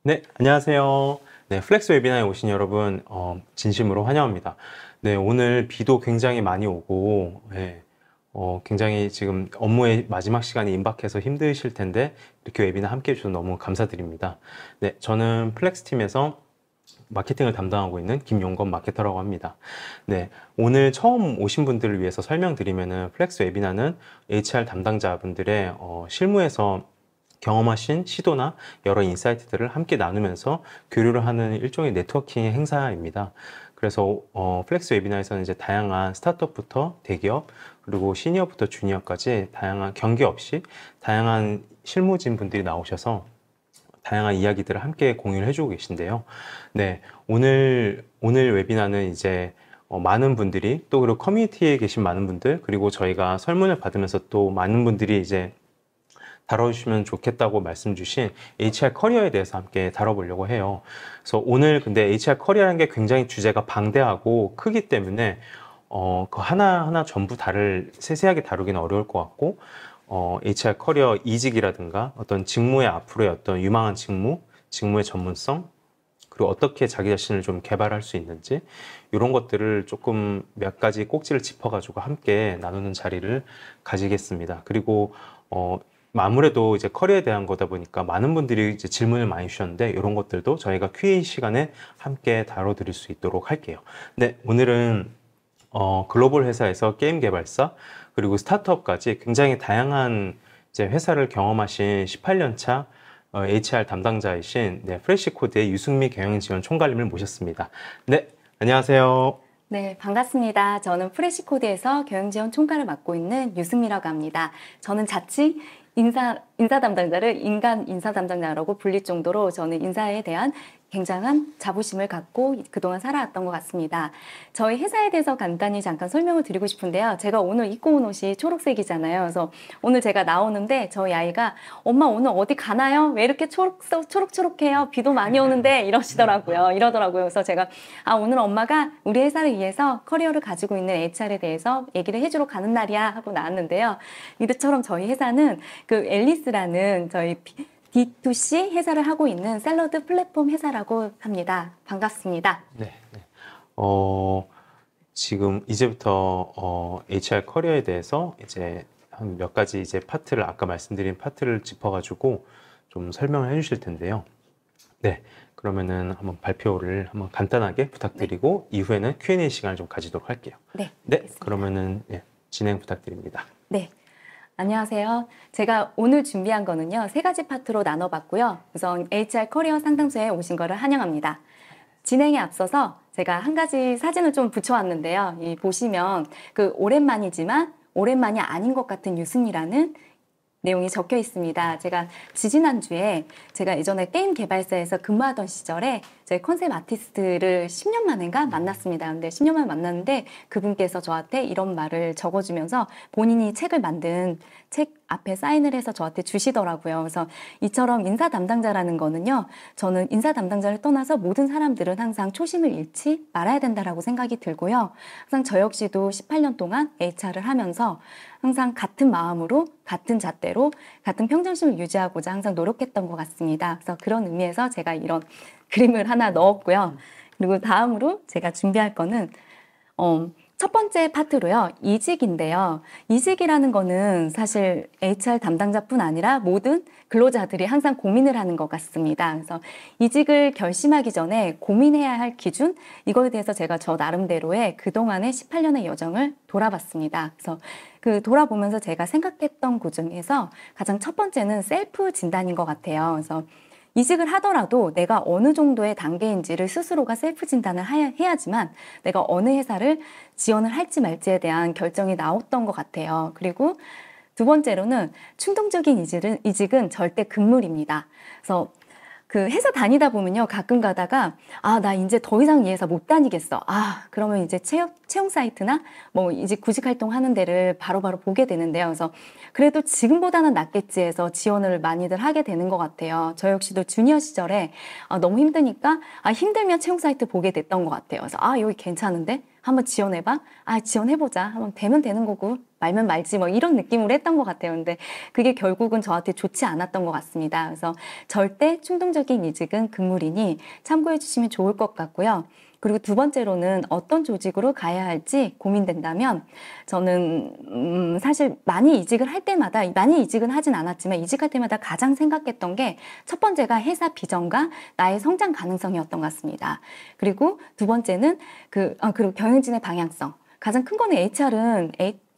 네, 안녕하세요. 네, 플렉스 웨비나에 오신 여러분, 진심으로 환영합니다. 네, 오늘 비도 굉장히 많이 오고, 네, 굉장히 지금 업무의 마지막 시간이 임박해서 힘드실 텐데, 이렇게 웨비나 함께 해주셔서 너무 감사드립니다. 네, 저는 플렉스 팀에서 마케팅을 담당하고 있는 김용건 마케터라고 합니다. 네, 오늘 처음 오신 분들을 위해서 설명드리면은 플렉스 웨비나는 HR 담당자분들의 실무에서 경험하신 시도나 여러 인사이트들을 함께 나누면서 교류를 하는 일종의 네트워킹 행사입니다. 그래서 플렉스 웨비나에서는 이제 다양한 스타트업부터 대기업 그리고 시니어부터 주니어까지 다양한 경계 없이 다양한 실무진 분들이 나오셔서 다양한 이야기들을 함께 공유를 해주고 계신데요. 네, 오늘 웨비나는 이제 많은 분들이 또 그리고 커뮤니티에 계신 많은 분들 그리고 저희가 설문을 받으면서 또 많은 분들이 이제 다뤄주시면 좋겠다고 말씀 주신 HR 커리어에 대해서 함께 다뤄보려고 해요. 그래서 오늘 근데 HR 커리어라는 게 굉장히 주제가 방대하고 크기 때문에 그 하나하나 전부 세세하게 다루기는 어려울 것 같고 HR 커리어 이직이라든가 어떤 직무의 앞으로의 어떤 유망한 직무의 전문성 그리고 어떻게 자기 자신을 좀 개발할 수 있는지 이런 것들을 조금 몇 가지 꼭지를 짚어가지고 함께 나누는 자리를 가지겠습니다. 그리고 아무래도 이제 커리어에 대한 거다 보니까 많은 분들이 이제 질문을 많이 주셨는데 이런 것들도 저희가 Q&A 시간에 함께 다뤄드릴 수 있도록 할게요. 네, 오늘은 글로벌 회사에서 게임 개발사 그리고 스타트업까지 굉장히 다양한 이제 회사를 경험하신 18년 차 HR 담당자이신 프레시코드의 유승미 경영지원 총괄님을 모셨습니다. 네, 안녕하세요. 네, 반갑습니다. 저는 프레시코드에서 경영지원 총괄을 맡고 있는 유승미라고 합니다. 저는 자칭 인사 담당자를 인간 인사 담당자라고 불릴 정도로 저는 인사에 대한 굉장한 자부심을 갖고 그동안 살아왔던 것 같습니다. 저희 회사에 대해서 간단히 잠깐 설명을 드리고 싶은데요. 제가 오늘 입고 온 옷이 초록색이잖아요. 그래서 오늘 제가 나오는데 저희 아이가 엄마 오늘 어디 가나요? 왜 이렇게 초록초록해요? 비도 많이 오는데 이러더라고요. 그래서 제가 오늘 엄마가 우리 회사를 위해서 커리어를 가지고 있는 HR에 대해서 얘기를 해주러 가는 날이야 하고 나왔는데요. 이처럼 저희 회사는 그 앨리스라는 저희 D2C 회사를 하고 있는 샐러드 플랫폼 회사라고 합니다. 반갑습니다. 네, 네. 지금 이제부터 HR 커리어에 대해서 이제 한 몇 가지 이제 파트를 아까 말씀드린 파트를 짚어가지고 좀 설명을 해주실 텐데요. 네, 그러면은 한번 발표를 한번 간단하게 부탁드리고 이후에는 Q&A 시간을 좀 가지도록 할게요. 네, 네, 알겠습니다. 그러면은 진행 부탁드립니다. 네. 안녕하세요. 제가 오늘 준비한 거는요, 3가지 파트로 나눠봤고요. 우선 HR 커리어 상담소에 오신 거를 환영합니다. 진행에 앞서서 제가 한 가지 사진을 좀 붙여왔는데요. 보시면 그 오랜만이지만 오랜만이 아닌 것 같은 유승이라는 내용이 적혀 있습니다. 제가 지지난주에 제가 예전에 게임 개발사에서 근무하던 시절에 저희 컨셉 아티스트를 10년 만인가 만났습니다. 근데 10년 만에 만났는데 그분께서 저한테 이런 말을 적어주면서 본인이 책을 만든 책 앞에 사인을 해서 저한테 주시더라고요. 그래서 이처럼 인사 담당자라는 거는요, 저는 인사 담당자를 떠나서 모든 사람들은 항상 초심을 잃지 말아야 된다라고 생각이 들고요. 항상 저 역시도 18년 동안 HR을 하면서 항상 같은 마음으로, 같은 잣대로, 같은 평정심을 유지하고자 항상 노력했던 것 같습니다. 그래서 그런 의미에서 제가 이런 그림을 하나 넣었고요. 그리고 다음으로 제가 준비할 거는 첫 번째 파트로요, 이직인데요. 이직이라는 거는 사실 HR 담당자뿐 아니라 모든 근로자들이 항상 고민을 하는 것 같습니다. 그래서 이직을 결심하기 전에 고민해야 할 기준, 이거에 대해서 제가 저 나름대로의 그동안의 18년의 여정을 돌아봤습니다. 그래서 그 돌아보면서 제가 생각했던 것 중에서 가장 첫 번째는 셀프 진단인 것 같아요. 그래서 이직을 하더라도 내가 어느 정도의 단계인지를 스스로가 셀프 진단을 해야지만 내가 어느 회사를 지원을 할지 말지에 대한 결정이 나왔던 것 같아요. 그리고 두 번째로는 충동적인 이직은 절대 금물입니다. 그래서 그 회사 다니다 보면요, 가끔 가다가 나 이제 더 이상 이 회사 못 다니겠어. 그러면 이제 채용 사이트나 뭐 이제 구직 활동하는 데를 바로바로 보게 되는데요. 그래서 그래도 지금보다는 낫겠지 해서 지원을 많이들 하게 되는 것 같아요. 저 역시도 주니어 시절에 너무 힘드니까 힘들면 채용 사이트 보게 됐던 것 같아요. 그래서 여기 괜찮은데 한번 지원해봐. 아, 지원해보자. 한번 되면 되는 거고 말면 말지 뭐 이런 느낌으로 했던 것 같아요. 근데 그게 결국은 저한테 좋지 않았던 것 같습니다. 그래서 절대 충동적인 이직은 금물이니 참고해 주시면 좋을 것 같고요. 그리고 두 번째로는 어떤 조직으로 가야 할지 고민된다면 저는 사실 많이 이직을 할 때마다 많이 이직은 하진 않았지만 이직할 때마다 가장 생각했던 게 첫 번째가 회사 비전과 나의 성장 가능성이었던 것 같습니다. 그리고 두 번째는 그리고 경영진의 방향성. 가장 큰 거는 HR은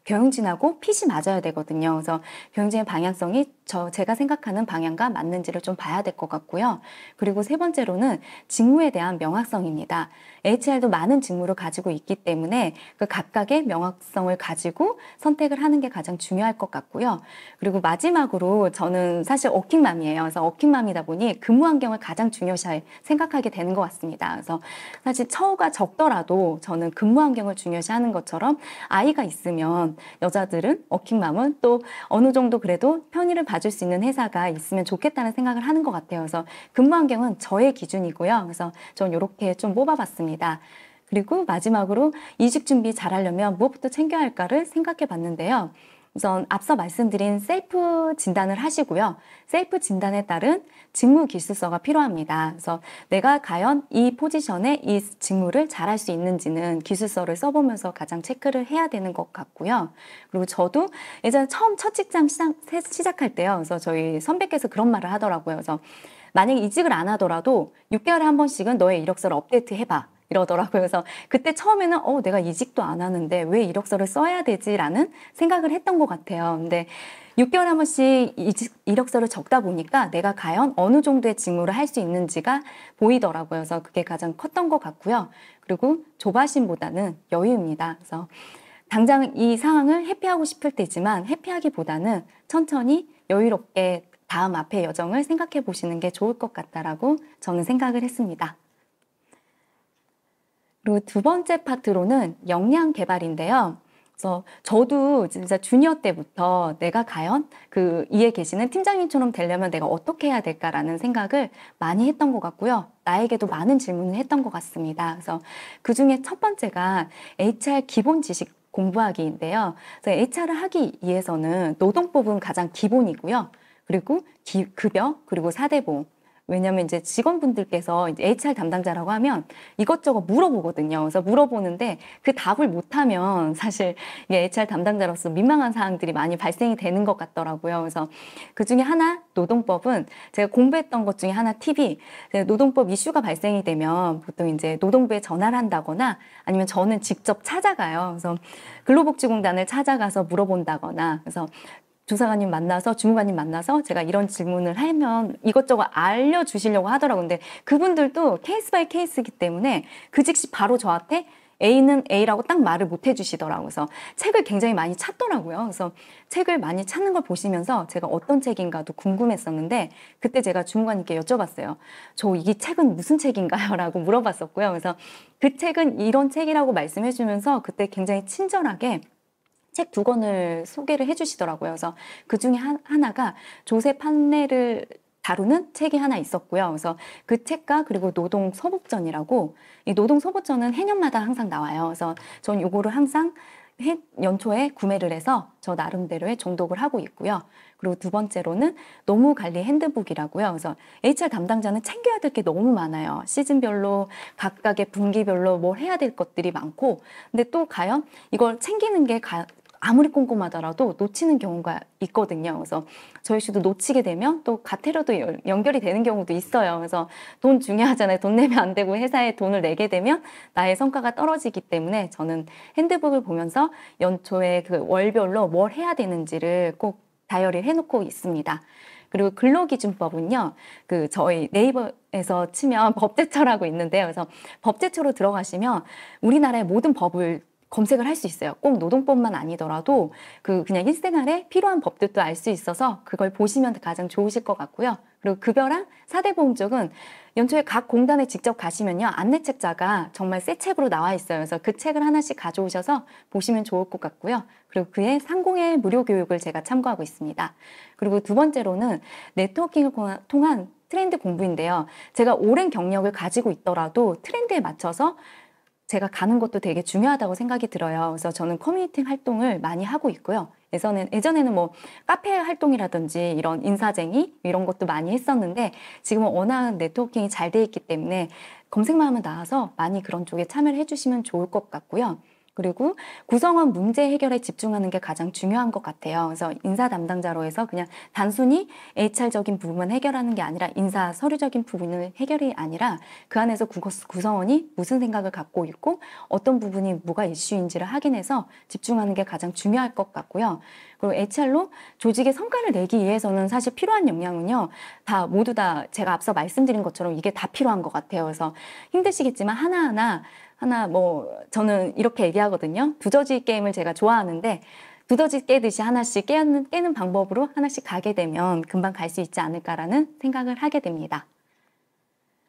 경영진하고 핏이 맞아야 되거든요. 그래서 경영진의 방향성이 제가 생각하는 방향과 맞는지를 좀 봐야 될 것 같고요. 그리고 세 번째로는 직무에 대한 명확성입니다. HR도 많은 직무를 가지고 있기 때문에 그 각각의 명확성을 가지고 선택을 하는 게 가장 중요할 것 같고요. 그리고 마지막으로 저는 사실 워킹맘이에요. 그래서 워킹맘이다 보니 근무 환경을 가장 중요시 생각하게 되는 것 같습니다. 그래서 사실 처우가 적더라도 저는 근무 환경을 중요시하는 것처럼 아이가 있으면 여자들은 워킹맘은 또 어느 정도 그래도 편의를 봐줄 수 있는 회사가 있으면 좋겠다는 생각을 하는 것 같아요. 그래서 근무 환경은 저의 기준이고요. 그래서 전 이렇게 좀 뽑아봤습니다. 그리고 마지막으로 이직 준비 잘하려면 무엇부터 챙겨야 할까를 생각해 봤는데요. 우선 앞서 말씀드린 셀프 진단을 하시고요. 셀프 진단에 따른 직무 기술서가 필요합니다. 그래서 내가 과연 이 포지션에 이 직무를 잘할 수 있는지는 기술서를 써보면서 가장 체크를 해야 되는 것 같고요. 그리고 저도 예전에 처음 첫 직장 시작할 때요. 그래서 저희 선배께서 그런 말을 하더라고요. 그래서 만약에 이직을 안 하더라도 6개월에 한 번씩은 너의 이력서를 업데이트 해봐. 이러더라고요. 그래서 그때 처음에는 내가 이직도 안 하는데 왜 이력서를 써야 되지라는 생각을 했던 것 같아요. 근데 6개월에 한 번씩 이력서를 적다 보니까 내가 과연 어느 정도의 직무를 할 수 있는지가 보이더라고요. 그래서 그게 가장 컸던 것 같고요. 그리고 조바심보다는 여유입니다. 그래서 당장 이 상황을 회피하고 싶을 때지만 회피하기보다는 천천히 여유롭게 다음 앞의 여정을 생각해 보시는 게 좋을 것 같다라고 저는 생각을 했습니다. 그리고 두 번째 파트로는 역량 개발인데요. 그래서 저도 진짜 주니어 때부터 내가 과연 이에 계시는 팀장님처럼 되려면 내가 어떻게 해야 될까라는 생각을 많이 했던 것 같고요. 나에게도 많은 질문을 했던 것 같습니다. 그래서 그 중에 첫 번째가 HR 기본 지식 공부하기인데요. 그래서 HR을 하기 위해서는 노동법은 가장 기본이고요. 그리고 급여, 그리고 사대보험. 왜냐하면 이제 직원분들께서 이제 HR 담당자라고 하면 이것저것 물어보거든요. 그래서 물어보는데 그 답을 못하면 사실 HR 담당자로서 민망한 사항들이 많이 발생이 되는 것 같더라고요. 그래서 그 중에 하나 노동법은 제가 공부했던 것 중에 하나 팁이 노동법 이슈가 발생이 되면 보통 이제 노동부에 전화를 한다거나 아니면 저는 직접 찾아가요. 그래서 근로복지공단을 찾아가서 물어본다거나 그래서 조사관님 만나서 주무관님 만나서 제가 이런 질문을 하면 이것저것 알려주시려고 하더라고요. 근데 그분들도 케이스 바이 케이스이기 때문에 그 즉시 바로 저한테 A는 A라고 딱 말을 못 해주시더라고요. 그래서 책을 굉장히 많이 찾더라고요. 그래서 책을 많이 찾는 걸 보시면서 제가 어떤 책인가도 궁금했었는데 그때 제가 주무관님께 여쭤봤어요. 이 책은 무슨 책인가요? 라고 물어봤었고요. 그래서 그 책은 이런 책이라고 말씀해 주면서 그때 굉장히 친절하게 책 2권을 소개를 해주시더라고요. 그래서 그 중에 하나가 조세 판례를 다루는 책이 하나 있었고요. 그래서 그 책과 그리고 노동소복전이라고 이 노동소복전은 해년마다 항상 나와요. 그래서 전 요거를 항상 연초에 구매를 해서 저 나름대로의 정독을 하고 있고요. 그리고 두 번째로는 노무관리 핸드북이라고요. 그래서 HR 담당자는 챙겨야 될 게 너무 많아요. 시즌별로 각각의 분기별로 뭘 해야 될 것들이 많고 근데 또 과연 이걸 챙기는 게 아무리 꼼꼼하더라도 놓치는 경우가 있거든요. 그래서 저희 씨도 놓치게 되면 또 가태료도 연결이 되는 경우도 있어요. 그래서 돈 중요하잖아요. 돈 내면 안 되고 회사에 돈을 내게 되면 나의 성과가 떨어지기 때문에 저는 핸드북을 보면서 연초에 그 월별로 뭘 해야 되는지를 꼭 다이어리를 해놓고 있습니다. 그리고 근로기준법은요, 저희 네이버에서 치면 법제처라고 있는데요. 그래서 법제처로 들어가시면 우리나라의 모든 법을 검색을 할 수 있어요. 꼭 노동법만 아니더라도 그냥 일생활에 필요한 법들도 알 수 있어서 그걸 보시면 가장 좋으실 것 같고요. 그리고 급여랑 사대보험 쪽은 연초에 각 공단에 직접 가시면요. 안내책자가 정말 새 책으로 나와 있어요. 그래서 그 책을 하나씩 가져오셔서 보시면 좋을 것 같고요. 그리고 그의 상공의 무료 교육을 제가 참고하고 있습니다. 그리고 두 번째로는 네트워킹을 통한 트렌드 공부인데요. 제가 오랜 경력을 가지고 있더라도 트렌드에 맞춰서 제가 가는 것도 되게 중요하다고 생각이 들어요. 그래서 저는 커뮤니티 활동을 많이 하고 있고요. 예전에는 뭐 카페 활동이라든지 이런 인사쟁이 이런 것도 많이 했었는데 지금은 워낙 네트워킹이 잘 돼 있기 때문에 검색만 하면 나와서 많이 그런 쪽에 참여를 해주시면 좋을 것 같고요. 그리고 구성원 문제 해결에 집중하는 게 가장 중요한 것 같아요. 그래서 인사 담당자로 해서 그냥 단순히 HR적인 부분 해결하는 게 아니라 인사 서류적인 부분을 해결이 아니라 그 안에서 구성원이 무슨 생각을 갖고 있고 어떤 부분이 뭐가 이슈인지를 확인해서 집중하는 게 가장 중요할 것 같고요. 그리고 HR로 조직의 성과를 내기 위해서는 사실 필요한 역량은요, 모두 다 제가 앞서 말씀드린 것처럼 이게 다 필요한 것 같아요. 그래서 힘드시겠지만 하나 저는 이렇게 얘기하거든요. 두더지 게임을 제가 좋아하는데 두더지 깨듯이 하나씩 깨는 방법으로 하나씩 가게 되면 금방 갈 수 있지 않을까라는 생각을 하게 됩니다.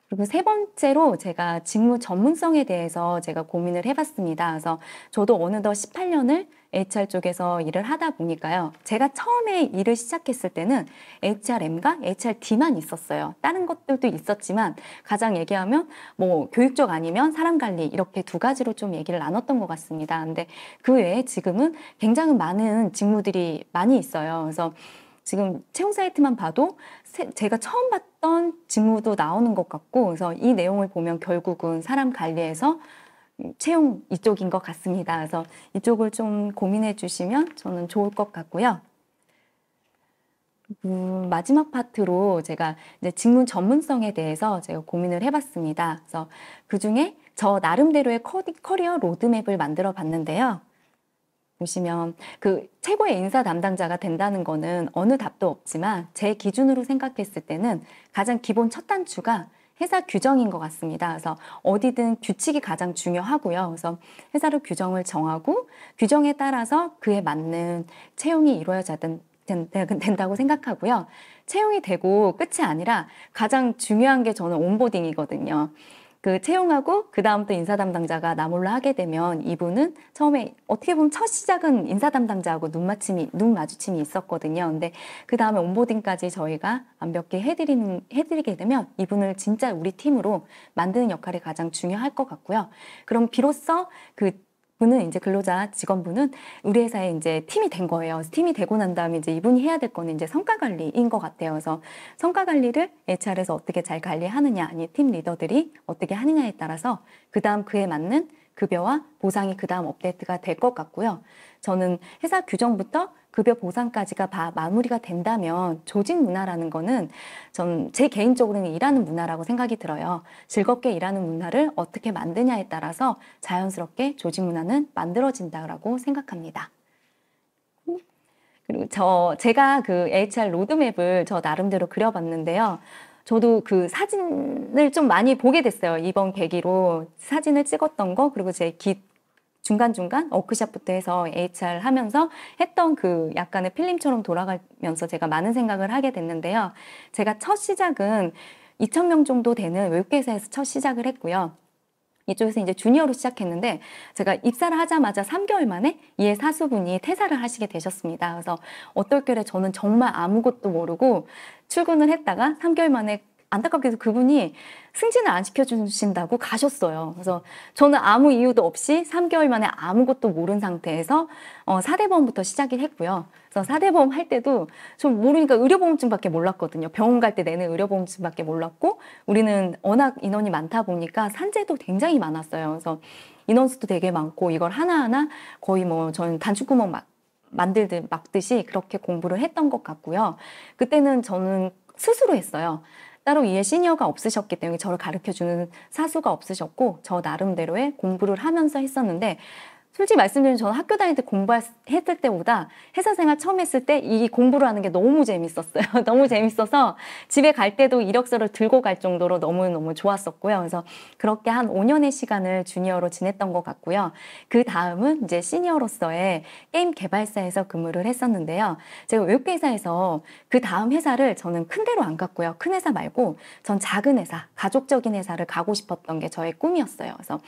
그리고 세 번째로 제가 직무 전문성에 대해서 제가 고민을 해봤습니다. 그래서 저도 어느덧 18년을 HR 쪽에서 일을 하다 보니까요. 제가 처음에 일을 시작했을 때는 HRM과 HRD만 있었어요. 다른 것들도 있었지만 가장 얘기하면 뭐 교육적 아니면 사람 관리 이렇게 두 가지로 좀 얘기를 나눴던 것 같습니다. 근데 그 외에 지금은 굉장히 많은 직무들이 많이 있어요. 그래서 지금 채용 사이트만 봐도 제가 처음 봤던 직무도 나오는 것 같고, 그래서 이 내용을 보면 결국은 사람 관리에서 채용 이쪽인 것 같습니다. 그래서 이쪽을 좀 고민해 주시면 저는 좋을 것 같고요. 마지막 파트로 제가 이제 직무 전문성에 대해서 제가 고민을 해봤습니다. 그래서 그 중에 저 나름대로의 커리어 로드맵을 만들어 봤는데요. 보시면 그 최고의 인사 담당자가 된다는 거는 어느 답도 없지만 제 기준으로 생각했을 때는 가장 기본 첫 단추가 회사 규정인 것 같습니다. 그래서 어디든 규칙이 가장 중요하고요. 그래서 회사로 규정을 정하고 규정에 따라서 그에 맞는 채용이 이루어져야 된다고 생각하고요. 채용이 되고 끝이 아니라 가장 중요한 게 저는 온보딩이거든요. 그 채용하고 그 다음부터 인사 담당자가 나 몰라 하게 되면 이분은 처음에 어떻게 보면 첫 시작은 인사 담당자하고 눈 마주침이 있었거든요. 근데 그 다음에 온보딩까지 저희가 완벽히 해드리게 되면 이분을 진짜 우리 팀으로 만드는 역할이 가장 중요할 것 같고요. 그럼 비로소 분은 이제 근로자 직원분은 우리 회사에 이제 팀이 된 거예요. 팀이 되고 난 다음에 이제 이분이 해야 될 거는 이제 성과 관리인 것 같아요. 그래서 성과 관리를 HR에서 어떻게 잘 관리하느냐, 아니 팀 리더들이 어떻게 하느냐에 따라서 그 다음 그에 맞는 급여와 보상이 그 다음 업데이트가 될 것 같고요. 저는 회사 규정부터 급여 보상까지가 다 마무리가 된다면 조직 문화라는 거는 제 개인적으로는 일하는 문화라고 생각이 들어요. 즐겁게 일하는 문화를 어떻게 만드냐에 따라서 자연스럽게 조직 문화는 만들어진다고 생각합니다. 그리고 제가 그 HR 로드맵을 저 나름대로 그려봤는데요. 저도 그 사진을 좀 많이 보게 됐어요. 이번 계기로 사진을 찍었던 거, 그리고 중간중간 워크숍부터 해서 HR 하면서 했던 그 약간의 필름처럼 돌아가면서 제가 많은 생각을 하게 됐는데요. 제가 첫 시작은 2,000명 정도 되는 외국회사에서 첫 시작을 했고요. 이쪽에서 이제 주니어로 시작했는데 제가 입사를 하자마자 3개월 만에 이에 사수분이 퇴사를 하시게 되셨습니다. 그래서 어떨결에 저는 정말 아무것도 모르고 출근을 했다가 3개월 만에 안타깝게도 그분이 승진을 안 시켜주신다고 가셨어요. 그래서 저는 아무 이유도 없이 3개월 만에 아무것도 모른 상태에서 4대보험부터 시작을 했고요. 그래서 4대보험 할 때도 좀 모르니까 의료보험증밖에 몰랐거든요. 병원 갈 때 내는 의료보험증밖에 몰랐고 우리는 워낙 인원이 많다 보니까 산재도 굉장히 많았어요. 그래서 인원수도 되게 많고 이걸 하나하나 거의 저는 단추구멍 막듯이 그렇게 공부를 했던 것 같고요. 그때는 저는 스스로 했어요. 따로 위에 시니어가 없으셨기 때문에 저를 가르쳐주는 사수가 없으셨고 저 나름대로의 공부를 하면서 했었는데 솔직히 말씀드리면 저는 학교 다닐 때 공부했을 때보다 회사 생활 처음 했을 때 이 공부를 하는 게 너무 재밌었어요. 너무 재밌어서 집에 갈 때도 이력서를 들고 갈 정도로 너무너무 좋았었고요. 그래서 그렇게 한 5년의 시간을 주니어로 지냈던 것 같고요. 그 다음은 이제 시니어로서의 게임 개발사에서 근무를 했었는데요. 제가 외국회사에서 그 다음 회사를 저는 큰 데로 안 갔고요. 큰 회사 말고 전 작은 회사, 가족적인 회사를 가고 싶었던 게 저의 꿈이었어요. 그래서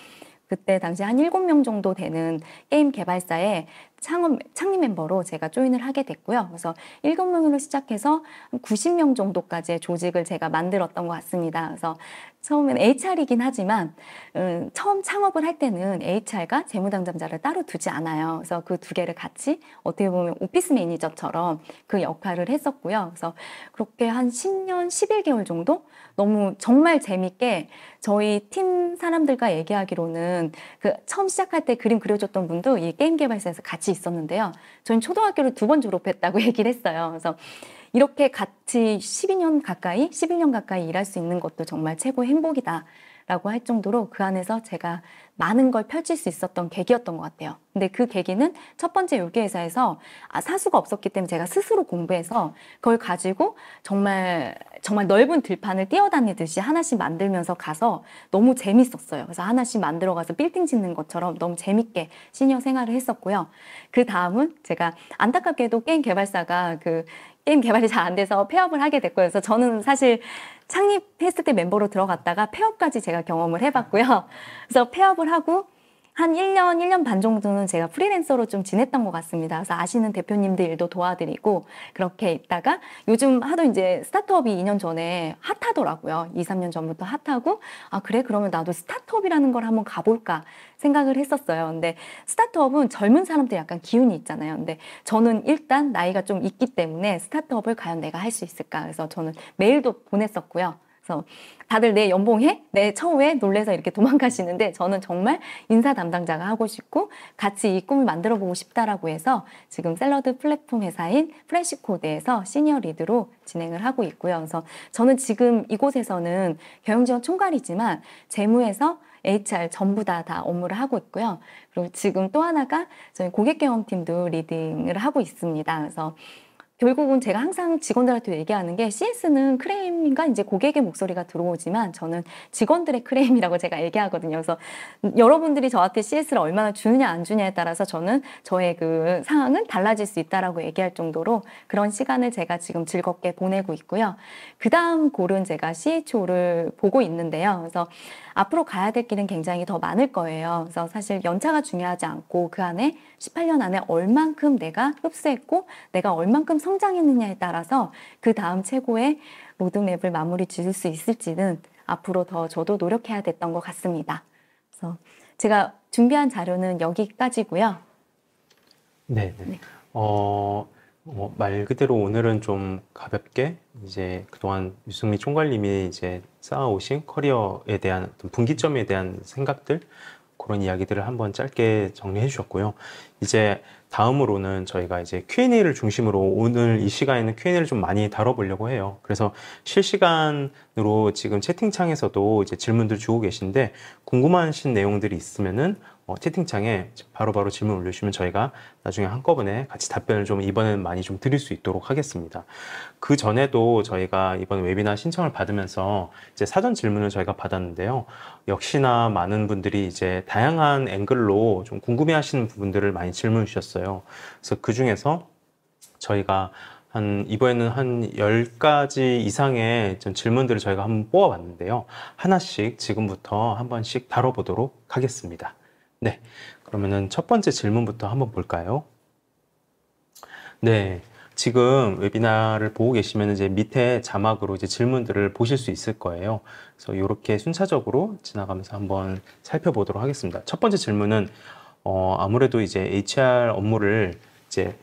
그때 당시 한 7명 정도 되는 게임 개발사에 창립 멤버로 제가 조인을 하게 됐고요. 그래서 7명으로 시작해서 90명 정도까지의 조직을 제가 만들었던 것 같습니다. 그래서 처음엔 HR이긴 하지만 처음 창업을 할 때는 HR과 재무담당자를 따로 두지 않아요. 그래서 그 두 개를 같이 어떻게 보면 오피스 매니저처럼 그 역할을 했었고요. 그래서 그렇게 한 10년, 11개월 정도 너무 정말 재밌게 저희 팀 사람들과 얘기하기로는 그 처음 시작할 때 그림 그려줬던 분도 이 게임 개발사에서 같이 있었는데요. 저희는 초등학교를 2번 졸업했다고 얘기를 했어요. 그래서 이렇게 같이 12년 가까이 일할 수 있는 것도 정말 최고의 행복이다라고 할 정도로 그 안에서 제가 많은 걸 펼칠 수 있었던 계기였던 것 같아요. 근데 그 계기는 첫 번째 요기회사에서 사수가 없었기 때문에 제가 스스로 공부해서 그걸 가지고 정말 넓은 들판을 뛰어다니듯이 하나씩 만들면서 가서 너무 재밌었어요. 그래서 하나씩 만들어 가서 빌딩 짓는 것처럼 너무 재밌게 시니어 생활을 했었고요. 그 다음은 제가 안타깝게도 게임 개발사가 게임 개발이 잘 안 돼서 폐업을 하게 됐고요. 그래서 저는 사실 창립했을 때 멤버로 들어갔다가 폐업까지 제가 경험을 해봤고요. 그래서 폐업을 하고 한 1년 반 정도는 제가 프리랜서로 좀 지냈던 것 같습니다. 그래서 아시는 대표님들 일도 도와드리고 그렇게 있다가 요즘 하도 이제 스타트업이 2년 전에 핫하더라고요. 2, 3년 전부터 핫하고 그래? 그러면 나도 스타트업이라는 걸 한번 가볼까 생각을 했었어요. 근데 스타트업은 젊은 사람들 약간 기운이 있잖아요. 근데 저는 일단 나이가 좀 있기 때문에 스타트업을 과연 내가 할 수 있을까? 그래서 저는 메일도 보냈었고요. 그래서 다들 내 연봉해? 내 처우에 놀래서 이렇게 도망가시는데 저는 정말 인사 담당자가 하고 싶고 같이 이 꿈을 만들어 보고 싶다라고 해서 지금 샐러드 플랫폼 회사인 프레시코드에서 시니어 리드로 진행을 하고 있고요. 그래서 저는 지금 이곳에서는 경영지원 총괄이지만 재무에서 HR 전부 다 업무를 하고 있고요. 그리고 지금 또 하나가 저희 고객 경험팀도 리딩을 하고 있습니다. 그래서 결국은 제가 항상 직원들한테 얘기하는 게 CS는 크레임인가 이제 고객의 목소리가 들어오지만 저는 직원들의 크레임이라고 제가 얘기하거든요. 그래서 여러분들이 저한테 CS를 얼마나 주느냐 안 주냐에 따라서 저는 저의 그 상황은 달라질 수 있다라고 얘기할 정도로 그런 시간을 제가 지금 즐겁게 보내고 있고요. 그 다음 골은 제가 CHO를 보고 있는데요. 그래서 앞으로 가야 될 길은 굉장히 더 많을 거예요. 그래서 사실 연차가 중요하지 않고 그 안에 18년 안에 얼만큼 내가 흡수했고 내가 얼만큼 성장했느냐에 따라서 그 다음 최고의 로드맵을 마무리 지을 수 있을지는 앞으로 더 저도 노력해야 됐던 것 같습니다. 그래서 제가 준비한 자료는 여기까지고요. 네. 말 그대로 오늘은 좀 가볍게 이제 그동안 유승민 총괄님이 이제 쌓아오신 커리어에 대한 어떤 분기점에 대한 생각들 그런 이야기들을 한번 짧게 정리해 주셨고요. 이제 다음으로는 저희가 이제 Q&A를 중심으로 오늘 이 시간에는 Q&A를 좀 많이 다뤄보려고 해요. 그래서 실시간으로 지금 채팅창에서도 이제 질문들 주고 계신데 궁금하신 내용들이 있으면은 채팅창에 바로바로 질문 올려주시면 저희가 나중에 한꺼번에 같이 답변을 좀 이번에는 많이 좀 드릴 수 있도록 하겠습니다. 그 전에도 저희가 이번 웨비나 신청을 받으면서 이제 사전 질문을 저희가 받았는데요. 역시나 많은 분들이 이제 다양한 앵글로 좀 궁금해하시는 부분들을 많이 질문 주셨어요. 그래서 그 중에서 저희가 이번에는 한 10가지 이상의 좀 질문들을 저희가 한번 뽑아봤는데요. 하나씩 지금부터 한 번씩 다뤄보도록 하겠습니다. 네, 그러면은 첫 번째 질문부터 한번 볼까요? 네, 지금 웨비나를 보고 계시면 이제 밑에 자막으로 이제 질문들을 보실 수 있을 거예요. 그래서 이렇게 순차적으로 지나가면서 한번 살펴보도록 하겠습니다. 첫 번째 질문은 아무래도 이제 HR 업무를 이제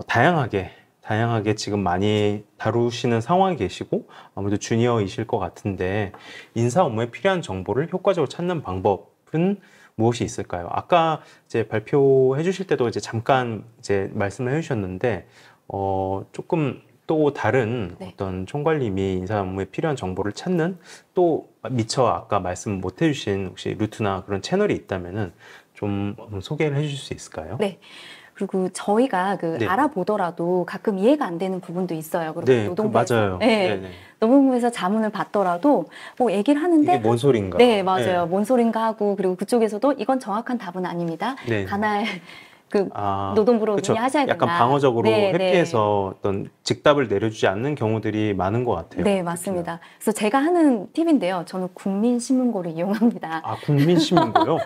다양하게 지금 많이 다루시는 상황에 계시고 아무래도 주니어이실 것 같은데 인사 업무에 필요한 정보를 효과적으로 찾는 방법은 무엇이 있을까요? 아까 이제 발표해 주실 때도 이제 잠깐 이제 말씀을 해 주셨는데 조금 또 다른 어떤 총괄님이 인사 업무에 필요한 정보를 찾는 또 미처 아까 말씀 못 해주신 혹시 루트나 그런 채널이 있다면은 좀 소개를 해주실 수 있을까요? 네. 그리고 저희가 알아보더라도 가끔 이해가 안 되는 부분도 있어요. 그리고 노동부에서, 맞아요. 노동부에서 자문을 받더라도 뭐 얘기를 하는데 이게 뭔 소린가? 네, 맞아요. 뭔 소린가 하고 그리고 그쪽에서도 이건 정확한 답은 아닙니다. 간할 노동부로 문의하셔야 된다. 약간 방어적으로 회피해서 어떤 즉답을 내려주지 않는 경우들이 많은 것 같아요. 네, 맞습니다. 그래서 제가 하는 팁인데요. 저는 국민신문고를 이용합니다. 국민신문고요?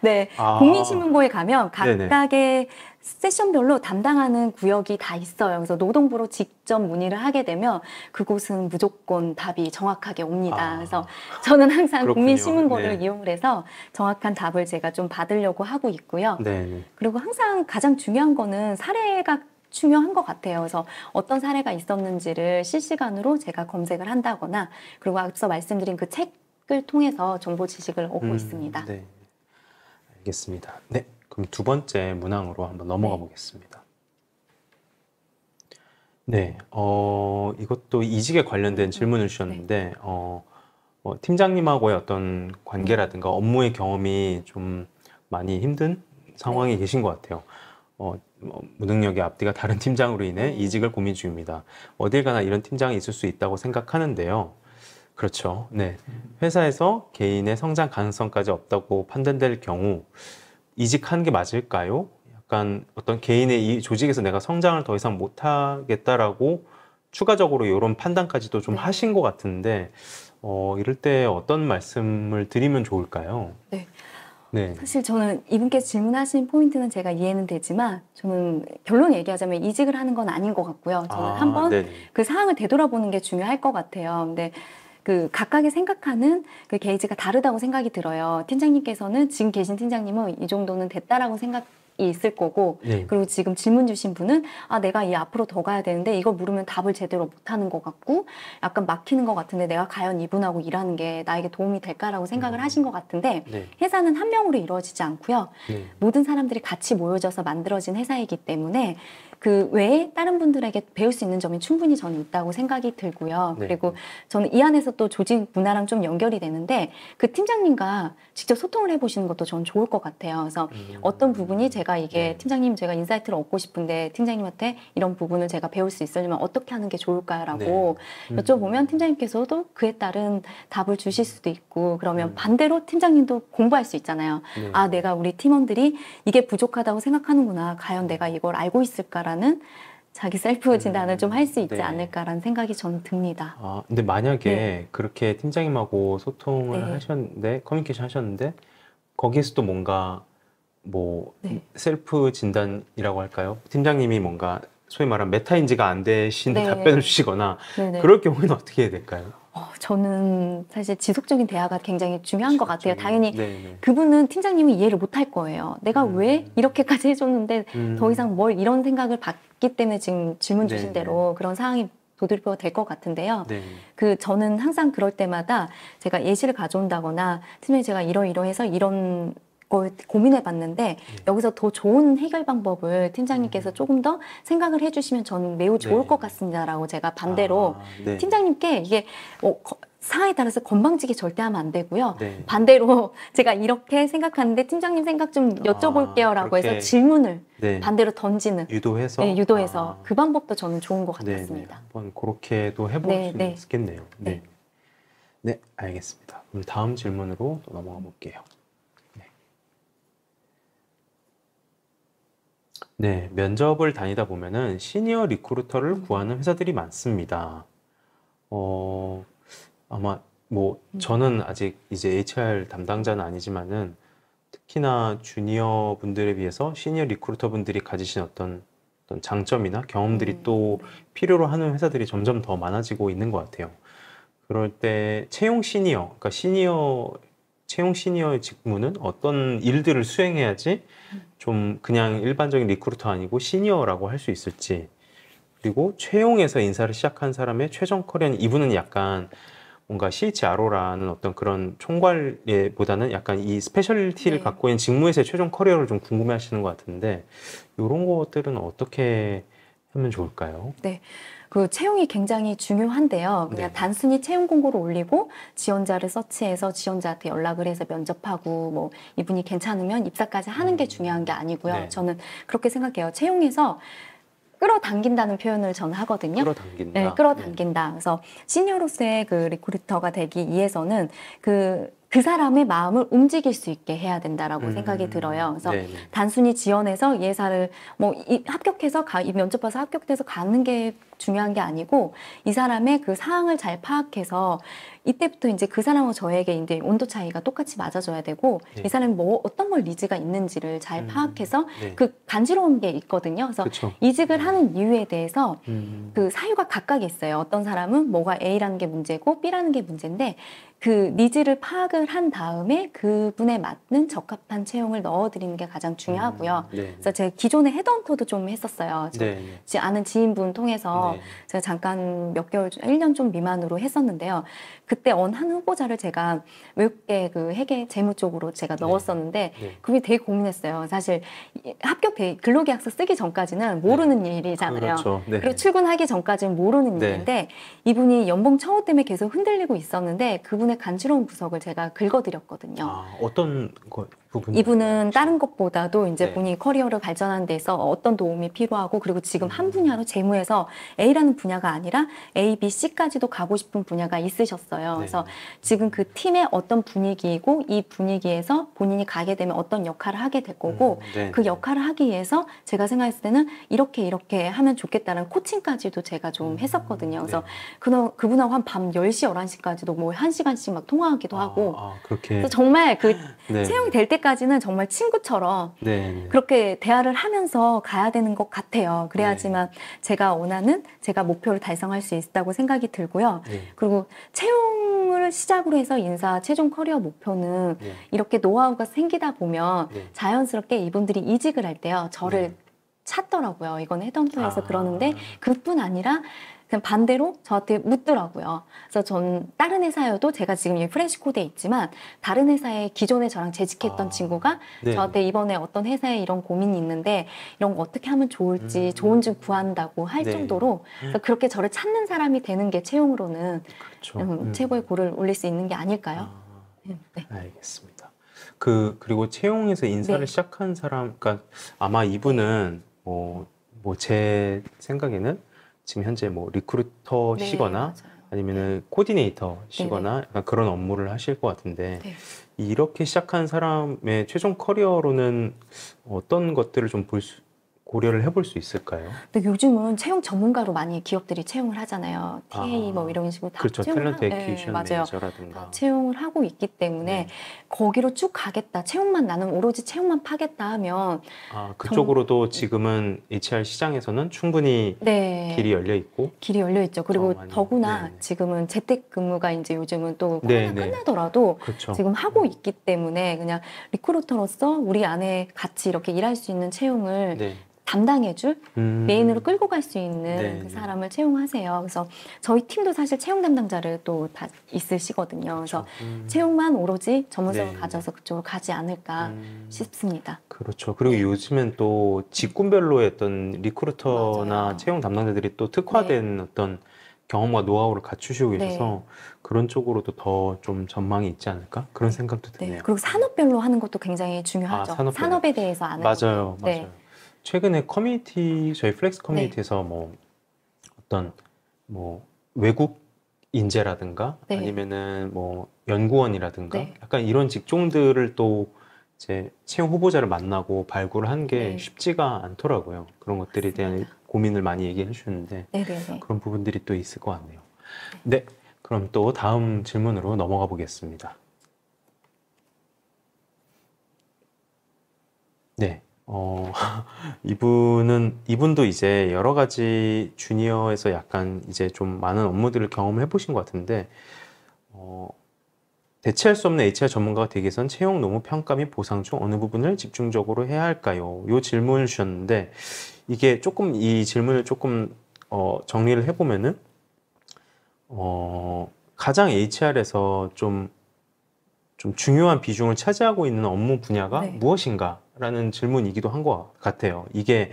네, 국민신문고에 가면 각각의 세션별로 담당하는 구역이 다 있어요. 그래서 노동부로 직접 문의를 하게 되면 그곳은 무조건 답이 정확하게 옵니다. 그래서 저는 항상 그렇군요. 국민신문고를 네. 이용을 해서 정확한 답을 제가 좀 받으려고 하고 있고요. 네. 그리고 항상 가장 중요한 거는 사례가 중요한 것 같아요. 그래서 어떤 사례가 있었는지를 실시간으로 제가 검색을 한다거나, 그리고 앞서 말씀드린 그 책을 통해서 정보 지식을 얻고 있습니다. 네. 알겠습니다. 네. 그럼 두 번째 문항으로 한번 넘어가 네. 보겠습니다. 네. 이것도 이직에 관련된 질문을 주셨는데, 팀장님하고의 어떤 관계라든가 업무의 경험이 좀 많이 힘든 상황에 계신 것 같아요. 무능력의 앞뒤가 다른 팀장으로 인해 이직을 고민 중입니다. 어딜 가나 이런 팀장이 있을 수 있다고 생각하는데요. 그렇죠. 네. 회사에서 개인의 성장 가능성까지 없다고 판단될 경우 이직하는 게 맞을까요? 약간 어떤 개인의 이 조직에서 내가 성장을 더 이상 못하겠다라고 추가적으로 이런 판단까지도 좀 네. 하신 것 같은데, 이럴 때 어떤 말씀을 드리면 좋을까요? 네. 네. 사실 저는 이분께 질문하신 포인트는 제가 이해는 되지만, 저는 결론 얘기하자면 이직을 하는 건 아닌 것 같고요. 저는 한번 네. 그 상황을 되돌아보는 게 중요할 것 같아요. 근데 그 각각의 생각하는 그 게이지가 다르다고 생각이 들어요. 팀장님께서는, 지금 계신 팀장님은 이 정도는 됐다라고 생각이 있을 거고, 네. 그리고 지금 질문 주신 분은 내가 이 앞으로 더 가야 되는데 이걸 물으면 답을 제대로 못하는 것 같고 약간 막히는 것 같은데 내가 과연 이분하고 일하는 게 나에게 도움이 될까라고 생각을 하신 것 같은데, 네. 회사는 한 명으로 이루어지지 않고요. 네. 모든 사람들이 같이 모여져서 만들어진 회사이기 때문에 그 외에 다른 분들에게 배울 수 있는 점이 충분히 저는 있다고 생각이 들고요. 네. 그리고 저는 이 안에서 또 조직 문화랑 좀 연결이 되는데, 그 팀장님과 직접 소통을 해보시는 것도 저는 좋을 것 같아요. 그래서 어떤 부분이 제가 이게 네. 팀장님 제가 인사이트를 얻고 싶은데 팀장님한테 이런 부분을 제가 배울 수 있으려면 어떻게 하는 게 좋을까라고 여쭤보면 팀장님께서도 그에 따른 답을 주실 수도 있고, 그러면 반대로 팀장님도 공부할 수 있잖아요. 네. 내가 우리 팀원들이 이게 부족하다고 생각하는구나. 과연 내가 이걸 알고 있을까라는 자기 셀프 진단을 좀 할 수 있지 네. 않을까라는 생각이 저는 듭니다. 근데 만약에 네. 그렇게 팀장님하고 소통을 네. 하셨는데, 커뮤니케이션 하셨는데, 거기에서도 뭔가 뭐 네. 셀프 진단이라고 할까요? 팀장님이 뭔가 소위 말하는 메타인지가 안 되신 네. 답변을 주시거나 네네. 그럴 경우에는 어떻게 해야 될까요? 저는 사실 지속적인 대화가 굉장히 중요한 것 같아요. 당연히 네. 그분은 팀장님이 이해를 못할 거예요. 내가 왜 이렇게까지 해줬는데 더 이상 뭘 이런 생각을 받기 때문에 지금 질문 주신 네. 대로 그런 상황이 도드립어가 될 것 같은데요. 네. 저는 항상 그럴 때마다 제가 예시를 가져온다거나, 팀장님 제가 이러이러해서 이런 걸 고민해 봤는데 여기서 더 좋은 해결 방법을 팀장님께서 조금 더 생각을 해주시면 저는 매우 좋을 네. 것 같습니다라고 제가 반대로 네. 팀장님께 이게 상황에 따라서 건방지게 절대 하면 안 되고요. 네. 반대로 제가 이렇게 생각하는데 팀장님 생각 좀 여쭤볼게요라고 해서 그렇게, 질문을 네. 반대로 던지는, 유도해서 네, 유도해서 그 방법도 저는 좋은 것 네. 같았습니다. 한번 그렇게도 해볼 네, 수 네. 있겠네요. 네. 네. 네, 알겠습니다. 그럼 다음 질문으로 또 넘어가 볼게요. 네, 면접을 다니다 보면은 시니어 리크루터를 구하는 회사들이 많습니다. 아마 뭐 저는 아직 이제 HR 담당자는 아니지만은 특히나 주니어 분들에 비해서 시니어 리크루터 분들이 가지신 어떤 장점이나 경험들이 또 필요로 하는 회사들이 점점 더 많아지고 있는 것 같아요. 그럴 때 채용 시니어의 직무는 어떤 일들을 수행해야지 좀 그냥 일반적인 리크루터 아니고 시니어라고 할 수 있을지, 그리고 채용에서 인사를 시작한 사람의 최종 커리어는, 이분은 약간 뭔가 CHRO라는 어떤 그런 총괄보다는 약간 이 스페셜리티를 네. 갖고 있는 직무에서의 최종 커리어를 좀 궁금해 하시는 것 같은데, 이런 것들은 어떻게 하면 좋을까요? 네. 그 채용이 굉장히 중요한데요. 그냥 네. 단순히 채용 공고를 올리고 지원자를 서치해서 지원자한테 연락을 해서 면접하고 뭐 이분이 괜찮으면 입사까지 하는 게 중요한 게 아니고요. 네. 저는 그렇게 생각해요. 채용에서 끌어당긴다는 표현을 저는 하거든요. 끌어당긴다. 네, 끌어당긴다. 그래서 시니어로서의 그 리크루터가 되기 위해서는 그 사람의 마음을 움직일 수 있게 해야 된다라고 생각이 들어요. 그래서 네네. 단순히 지원해서 이 회사를 합격해서 이 면접 봐서 합격돼서 가는 게 중요한 게 아니고, 이 사람의 그 상황을 잘 파악해서 이때부터 이제 그 사람과 저에게 이제 온도 차이가 똑같이 맞아줘야 되고 네. 이 사람이 뭐 어떤 걸 니즈가 있는지를 잘 파악해서 네. 그 간지러운 게 있거든요. 그래서 그쵸. 이직을 하는 이유에 대해서 음. 그 사유가 각각 있어요. 어떤 사람은 뭐가 A라는 게 문제고 B라는 게 문제인데 그 니즈를 파악을 한 다음에 그분에 맞는 적합한 채용을 넣어드리는 게 가장 중요하고요. 네. 그래서 제가 기존에 헤드헌터도 좀 했었어요. 네. 아는 지인분 통해서 네. 제가 잠깐 몇 개월, 1년 좀 미만으로 했었는데요. 그때 한 후보자를 제가 외국계 그 회계 재무 쪽으로 제가 넣었었는데 네. 그게 되게 고민했어요. 사실 근로계약서 쓰기 전까지는 모르는 일이잖아요. 그렇죠. 네. 그리고 출근하기 전까지는 모르는 네. 일인데 이분이 연봉 처우 때문에 계속 흔들리고 있었는데 그분의 간지러운 부석을 제가 긁어드렸거든요. 어떤 부분이? 이분은 다른 것보다도 이제 네. 본인이 커리어를 발전하는 데서 어떤 도움이 필요하고 그리고 지금 한 분야로 재무에서 A라는 분야가 아니라 A, B, C까지도 가고 싶은 분야가 있으셨어요. 그래서 지금 그 팀의 어떤 분위기이고 이 분위기에서 본인이 가게 되면 어떤 역할을 하게 될 거고 네. 그 역할을 하기 위해서 제가 생각했을 때는 이렇게 하면 좋겠다는 코칭까지도 제가 좀 했었거든요. 그래서 그분하고 한 밤 10시, 11시까지도 뭐 1시간씩 막 통화하기도 하고 그렇게. 그래서 정말 그 네. 채용이 될 때까지는 정말 친구처럼 네. 그렇게 대화를 하면서 가야 되는 것 같아요. 그래야지만 제가 원하는 제가 목표를 달성할 수 있다고 생각이 들고요. 네. 그리고 채용을 시작으로 해서 인사 최종 커리어 목표는 네. 이렇게 노하우가 생기다 보면 네. 자연스럽게 이분들이 이직을 할 때요. 저를 찾더라고요. 이건 헤드헌터에서 그러는데 그뿐 아니라 그냥 반대로 저한테 묻더라고요. 그래서 전 다른 회사여도 제가 지금 이 프레시 코드에 있지만 다른 회사에 기존에 저랑 재직했던 친구가 네. 저한테 이번에 어떤 회사에 이런 고민이 있는데 이런 거 어떻게 하면 좋을지 좋은 집 구한다고 할 네. 정도로 그래서 그렇게 저를 찾는 사람이 되는 게 채용으로는 그렇죠. 최고의 골을 올릴 수 있는 게 아닐까요? 네. 알겠습니다. 그리고 채용에서 인사를 네. 시작한 사람, 그러니까 아마 이분은 제 생각에는 지금 현재 리크루터시거나 맞아요. 아니면은 코디네이터시거나 약간 그런 업무를 하실 것 같은데 네. 이렇게 시작한 사람의 최종 커리어로는 어떤 것들을 좀 고려를 해볼 수 있을까요? 근데 요즘은 채용 전문가로 많이 기업들이 채용을 하잖아요. TA 뭐 이런 식으로 다 그렇죠. 채용을 탤런트 액퀴지션 맞아요. 매니저라든가. 다 채용을 하고 있기 때문에 네. 거기로 쭉 가겠다. 나는 오로지 채용만 파겠다 하면 그쪽으로도 지금은 HR 시장에서는 충분히 길이 열려 있고. 길이 열려 있죠. 그리고 많이, 더구나 네. 지금은 재택근무가 이제 요즘은 또 네, 코로나 네. 끝나더라도 그렇죠. 지금 하고 있기 때문에 그냥 리크루터로서 우리 안에 같이 이렇게 일할 수 있는 채용을 네. 담당해줄 메인으로 끌고 갈 수 있는 네, 그 네. 사람을 채용하세요. 그래서 저희 팀도 사실 채용 담당자를 또 다 있으시거든요. 그래서 채용만 오로지 전문성을 네. 가져서 그쪽으로 가지 않을까 싶습니다. 그렇죠. 그리고 요즘엔 또 직군별로의 어떤 리크루터나 맞아요. 채용 담당자들이 또 특화된 어떤 경험과 노하우를 갖추시고 계셔서 그런 쪽으로도 더 좀 전망이 있지 않을까? 그런 생각도 드네요. 그리고 산업별로 하는 것도 굉장히 중요하죠. 산업별로. 산업에 대해서 아는 맞아요. 네. 맞아요. 최근에 저희 플렉스 커뮤니티에서 어떤 외국 인재라든가 네. 아니면은 연구원이라든가 네. 약간 이런 직종들을 또 이제 채용 후보자를 만나고 발굴을 한 게 네. 쉽지가 않더라고요. 그런 것들에 대한 맞습니다. 고민을 많이 얘기해 주셨는데 네네네. 그런 부분들이 또 있을 것 같네요. 네, 그럼 또 다음 질문으로 넘어가 보겠습니다. 네, 이분도 이제 여러 가지 주니어에서 약간 이제 좀 많은 업무들을 경험을 해보신 것 같은데, 대체할 수 없는 HR 전문가가 되기 위해선 채용 노무 평가 및 보상 중 어느 부분을 집중적으로 해야 할까요? 이 질문을 주셨는데, 이게 조금 이 질문을 조금 정리를 해보면은, 가장 HR에서 좀 중요한 비중을 차지하고 있는 업무 분야가 네. 무엇인가라는 질문이기도 한 것 같아요. 이게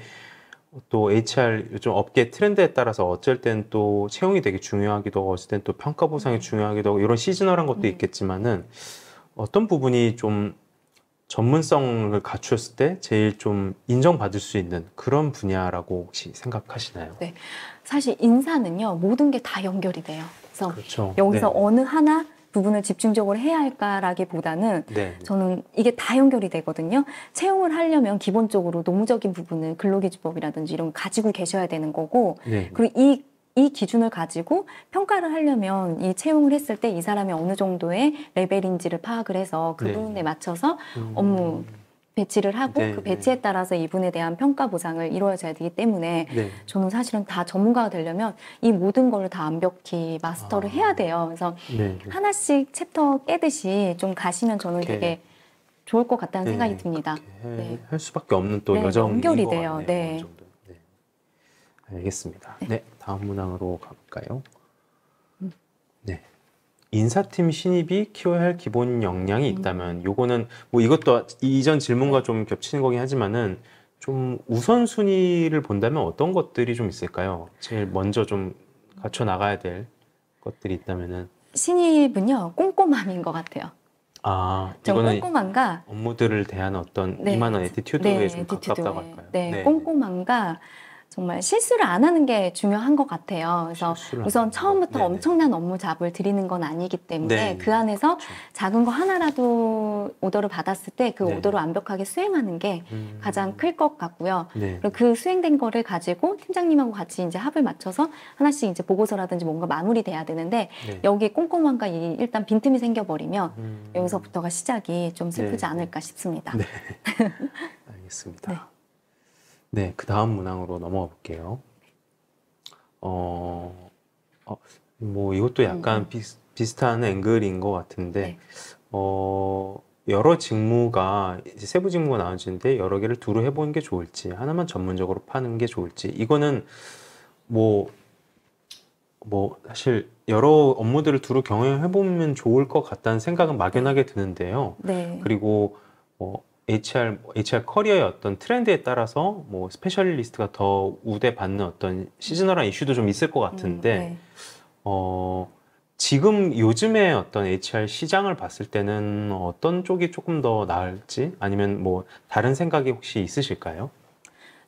또 HR 요즘 업계 트렌드에 따라서 어쩔 땐 또 채용이 되게 중요하기도 하고 어쩔 땐 또 평가 보상이 중요하기도 하고 이런 시즈널한 것도 있겠지만은 어떤 부분이 좀 전문성을 갖추었을 때 제일 좀 인정받을 수 있는 그런 분야라고 혹시 생각하시나요? 네. 사실 인사는요, 모든 게 다 연결이 돼요. 그래서 그렇죠. 여기서 네. 어느 하나 부분을 집중적으로 해야 할까라기보다는 네. 저는 이게 다 연결이 되거든요. 채용을 하려면 기본적으로 노무적인 부분을 근로기준법이라든지 이런 거 가지고 계셔야 되는 거고 네. 그리고 이 이 기준을 가지고 평가를 하려면 이 채용을 했을 때 이 사람이 어느 정도의 레벨인지를 파악을 해서 그 네. 부분에 맞춰서 업무 배치를 하고 네, 그 배치에 따라서 이분에 대한 평가 보상을 이루어져야 되기 때문에 네. 저는 사실은 다 전문가가 되려면 이 모든 걸 다 완벽히 마스터를 해야 돼요. 그래서 네. 하나씩 챕터 깨듯이 좀 가시면 저는 그렇게, 되게 좋을 것 같다는 네, 생각이 듭니다. 그렇게 네. 할 수밖에 없는 또 네, 여정인 연결이 것 돼요. 같네요. 네. 어느 정도. 네. 알겠습니다. 네, 다음 문항으로 가볼까요? 네. 인사팀 신입이 키워야 할 기본 역량이 있다면 요거는 뭐 이것도 이전 질문과 좀 겹치는 거긴 하지만은 좀 우선순위를 본다면 어떤 것들이 좀 있을까요? 제일 먼저 좀 갖춰 나가야 될 것들이 있다면은 신입은요 꼼꼼함인 것 같아요. 좀 이거는 꼼꼼함과 업무들을 대하는 어떤 네, 이만한 애티튜드에 네, 좀 애티튜드에. 가깝다고 할까요? 네, 꼼꼼함과 정말 실수를 안 하는 게 중요한 것 같아요. 그래서 실수를 우선 안 하는 처음부터 거. 네네. 엄청난 업무 잡을 드리는 건 아니기 때문에 네. 그 안에서 그렇죠. 작은 거 하나라도 오더를 받았을 때 그 네. 오더를 완벽하게 수행하는 게 가장 클 것 같고요. 네. 그리고 그 수행된 거를 가지고 팀장님하고 같이 이제 합을 맞춰서 하나씩 이제 보고서라든지 뭔가 마무리돼야 되는데 네. 여기에 꼼꼼함과 이 일단 빈틈이 생겨버리면 여기서부터가 시작이 좀 슬프지 네. 않을까 싶습니다. 네. 알겠습니다. 네. 네, 그 다음 문항으로 넘어가 볼게요. 뭐 이것도 약간 비슷한 앵글인 것 같은데, 네. 여러 직무가 이제 세부 직무가 나눠지는데 여러 개를 두루 해보는 게 좋을지, 하나만 전문적으로 파는 게 좋을지, 이거는 뭐 사실 여러 업무들을 두루 경험해보면 좋을 것 같다는 생각은 막연하게 드는데요. 네. 그리고 HR 커리어의 어떤 트렌드에 따라서 뭐 스페셜리스트가 더 우대받는 어떤 시즈널한 이슈도 좀 있을 것 같은데, 네. 지금 요즘의 어떤 HR 시장을 봤을 때는 어떤 쪽이 조금 더 나을지, 아니면 뭐 다른 생각이 혹시 있으실까요?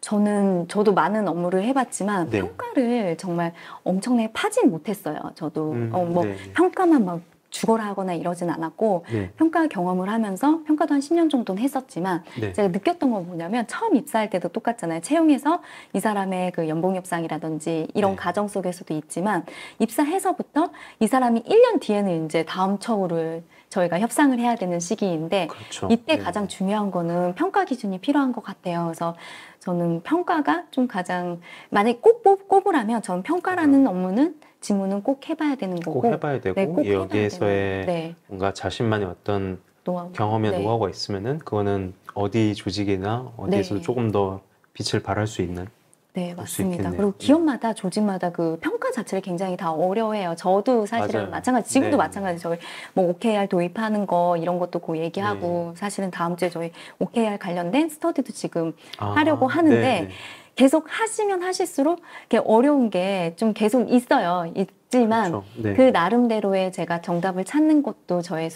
저도 많은 업무를 해봤지만 네. 평가를 정말 엄청나게 파진 못했어요. 저도 뭐 네. 평가만 막 죽어라 하거나 이러진 않았고 네. 평가 경험을 하면서 평가도 한 10년 정도는 했었지만 네. 제가 느꼈던 건 뭐냐면 처음 입사할 때도 똑같잖아요. 채용에서 이 사람의 그 연봉 협상이라든지 이런 네. 과정 속에서도 있지만 입사해서부터 이 사람이 1년 뒤에는 이제 다음 처우를 저희가 협상을 해야 되는 시기인데 그렇죠. 이때 네. 가장 중요한 거는 평가 기준이 필요한 것 같아요. 그래서 저는 평가가 좀 가장 만약에 꼭 꼽으라면 저는 평가라는 업무는 직무는 꼭 해봐야 되는 거고 꼭 해봐야 되고, 네, 꼭 해봐야 여기에서의 되는, 뭔가 자신만의 어떤 노하우. 경험이나 네. 노하우가 있으면은 그거는 어디 조직이나 어디에서도 네. 조금 더 빛을 발할 수 있는. 네, 볼 수 맞습니다. 있겠네요. 그리고 기업마다 조직마다 그 평가 자체를 굉장히 다 어려워해요. 저도 사실은 맞아요. 마찬가지, 지금도 네. 마찬가지. 저희 뭐 OKR 도입하는 거 이런 것도 고 얘기하고 네. 사실은 다음 주에 저희 OKR 관련된 스터디도 지금 하려고 하는데 네. 계속 하시면 하실수록 이렇게 어려운 게 좀 계속 있어요. 있지만 그렇죠. 네. 그 나름대로의 제가 정답을 찾는 것도 저의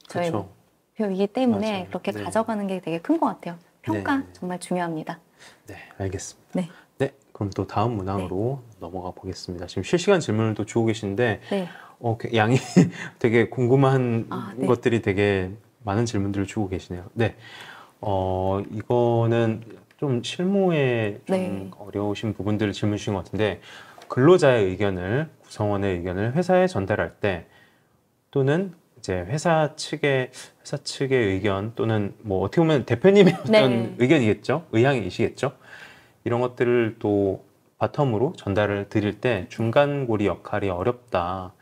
그렇죠. 목표이기 때문에 맞아요. 그렇게 네. 가져가는 게 되게 큰 것 같아요. 평가 네. 정말 중요합니다. 네, 알겠습니다. 네. 네, 그럼 또 다음 문항으로 넘어가 보겠습니다. 지금 실시간 질문을 또 주고 계신데, 네. 양이 되게 궁금한 네. 것들이 되게 많은 질문들을 주고 계시네요. 네, 이거는 좀 실무에 좀 네. 어려우신 부분들을 질문 주신 것 같은데, 근로자의 의견을, 구성원의 의견을 회사에 전달할 때, 또는 이제 회사 측의 의견, 또는 뭐 어떻게 보면 대표님의 어떤 네. 의견이겠죠? 의향이시겠죠? 이런 것들을 또 바텀으로 전달을 드릴 때 중간고리 역할이 어렵다.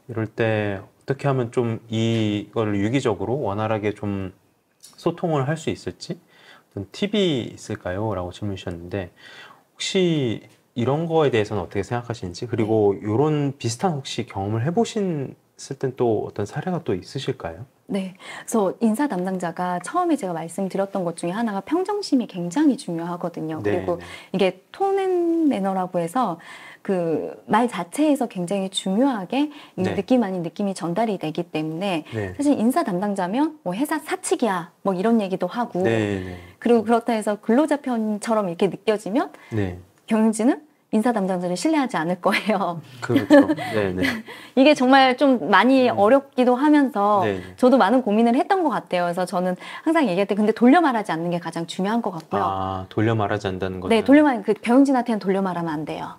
이럴 때 어떻게 하면 좀 이거를 유기적으로 원활하게 좀 소통을 할 수 있을지 어떤 팁이 있을까요? 라고 질문 주셨는데, 혹시 이런 거에 대해서는 어떻게 생각하시는지, 그리고 이런 비슷한 혹시 경험을 해보셨을 땐 또 어떤 사례가 또 있으실까요? 네. 그래서 인사 담당자가 처음에 제가 말씀드렸던 것 중에 하나가 평정심이 굉장히 중요하거든요. 네, 그리고 네. 이게 톤 매너라고 해서 그 말 자체에서 굉장히 중요하게 네. 느낌 아닌 느낌이 전달이 되기 때문에 네. 사실 인사 담당자면 뭐 회사 사측이야 뭐 이런 얘기도 하고 네, 네. 그리고 그렇다 해서 근로자 편처럼 이렇게 느껴지면 네. 경영진은 인사 담당자를 신뢰하지 않을 거예요. 그렇죠. 네네. 이게 정말 좀 많이 어렵기도 하면서 네네. 저도 많은 고민을 했던 것 같아요. 그래서 저는 항상 얘기할 때 근데 돌려 말하지 않는 게 가장 중요한 것 같고요. 아, 돌려 말하지 않는다는 거는. 네, 돌려 말, 그 병행진한테는 돌려 말하면 안 돼요.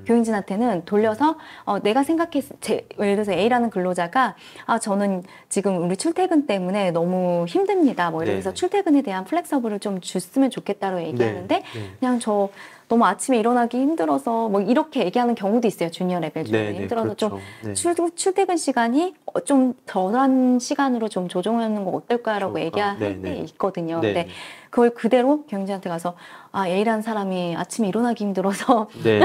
교인진한테는 돌려서 내가 예를 들어서 A라는 근로자가 저는 지금 우리 출퇴근 때문에 너무 힘듭니다. 뭐 이러면서 네네. 출퇴근에 대한 플렉서블을 좀 줬으면 좋겠다고 얘기하는데 네. 그냥 저 너무 아침에 일어나기 힘들어서 뭐 이렇게 얘기하는 경우도 있어요. 주니어 레벨 중에 네, 힘들어서 좀 그렇죠. 네. 출퇴근 시간이 좀 덜한 시간으로 좀 조정하는 거 어떨까라고 좋을까? 얘기할 네네. 때 있거든요. 네. 근데 그걸 그대로 경진한테 가서 A라는 사람이 아침에 일어나기 힘들어서 네.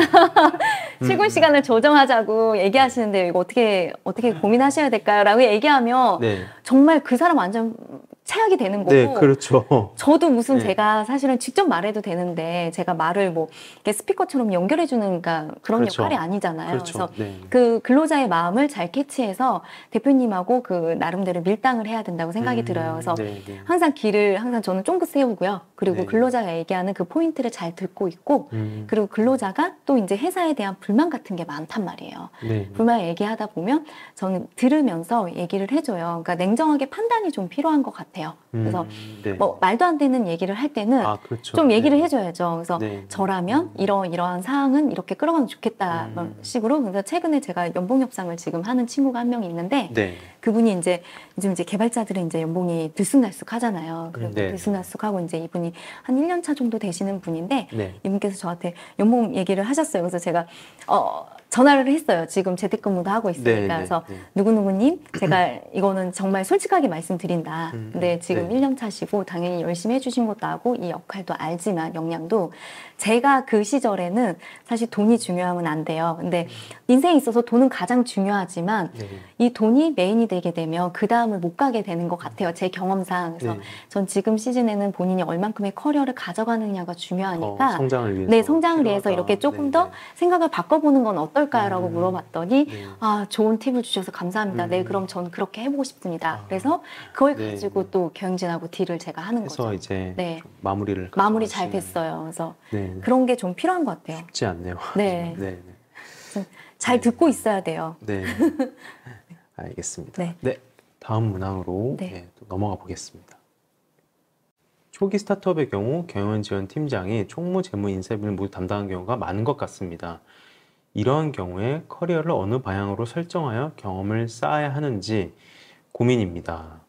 출근 시간을 조정하자고 얘기하시는데 이거 어떻게 고민하셔야 될까요?라고 얘기하면 네. 정말 그 사람 완전 최악이 되는 거고 네, 그렇죠. 저도 무슨 네. 제가 사실은 직접 말해도 되는데 제가 말을 뭐 이렇게 스피커처럼 연결해주는 그런 그렇죠. 역할이 아니잖아요. 그렇죠. 그래서 네. 그 근로자의 마음을 잘 캐치해서 대표님하고 그 나름대로 밀당을 해야 된다고 생각이 들어요. 그래서 네, 네. 항상 저는 쫑긋 세우고요. 그리고 네. 근로자가 얘기하는 그 포인트를 잘 듣고 있고 그리고 근로자가 또 이제 회사에 대한 불만 같은 게 많단 말이에요. 네. 불만 얘기하다 보면 저는 들으면서 얘기를 해줘요. 그러니까 냉정하게 판단이 좀 필요한 것 같아요. 그래서 네. 뭐 말도 안 되는 얘기를 할 때는 그렇죠. 좀 얘기를 네. 해줘야죠. 그래서 네. 저라면 이러한 사항은 이렇게 끌어가면 좋겠다 식으로. 그래서 최근에 제가 연봉 협상을 지금 하는 친구가 한 명 있는데 네. 그분이 요즘 개발자들은 이제 연봉이 들쑥날쑥 하잖아요. 그리고 네. 들쑥날쑥하고 이제 이분이 한 1년 차 정도 되시는 분인데 네. 이분께서 저한테 연봉 얘기를 하셨어요. 그래서 제가 전화를 했어요. 지금 재택근무도 하고 있으니까. 네, 그래서 네. 누구누구님 제가 이거는 정말 솔직하게 말씀드린다. 근데 지금 네. 1년 차시고 당연히 열심히 해주신 것도 하고 이 역할도 알지만 역량도 제가 그 시절에는 사실 돈이 중요하면 안 돼요. 근데 인생에 있어서 돈은 가장 중요하지만 네. 이 돈이 메인이 되게 되면 그 다음을 못 가게 되는 것 같아요. 제 경험상. 그래서 네. 전 지금 시즌에는 본인이 얼만큼의 커리어를 가져가느냐가 중요하니까 성장을 위해서. 네, 성장을 위해서 필요하다. 이렇게 조금 네, 더 네. 생각을 바꿔보는 건 어떨까라고 물어봤더니 네. 좋은 팁을 주셔서 감사합니다. 네, 그럼 전 그렇게 해보고 싶습니다. 그래서 그걸 네. 가지고 또 경진하고 딜을 제가 하는 해서 거죠. 이제 네. 좀 마무리를 마무리 잘 가져가시는- 됐어요. 그래서 네. 그런 게 좀 필요한 것 같아요. 쉽지 않네요. 네. 네. 잘 듣고 있어야 돼요. 네. 알겠습니다. 네. 네. 다음 문항으로 네. 네, 또 넘어가 보겠습니다. 초기 스타트업의 경우 경영 지원 팀장이 총무, 재무, 인사비를 모두 담당하는 경우가 많은 것 같습니다. 이러한 경우에 커리어를 어느 방향으로 설정하여 경험을 쌓아야 하는지 고민입니다.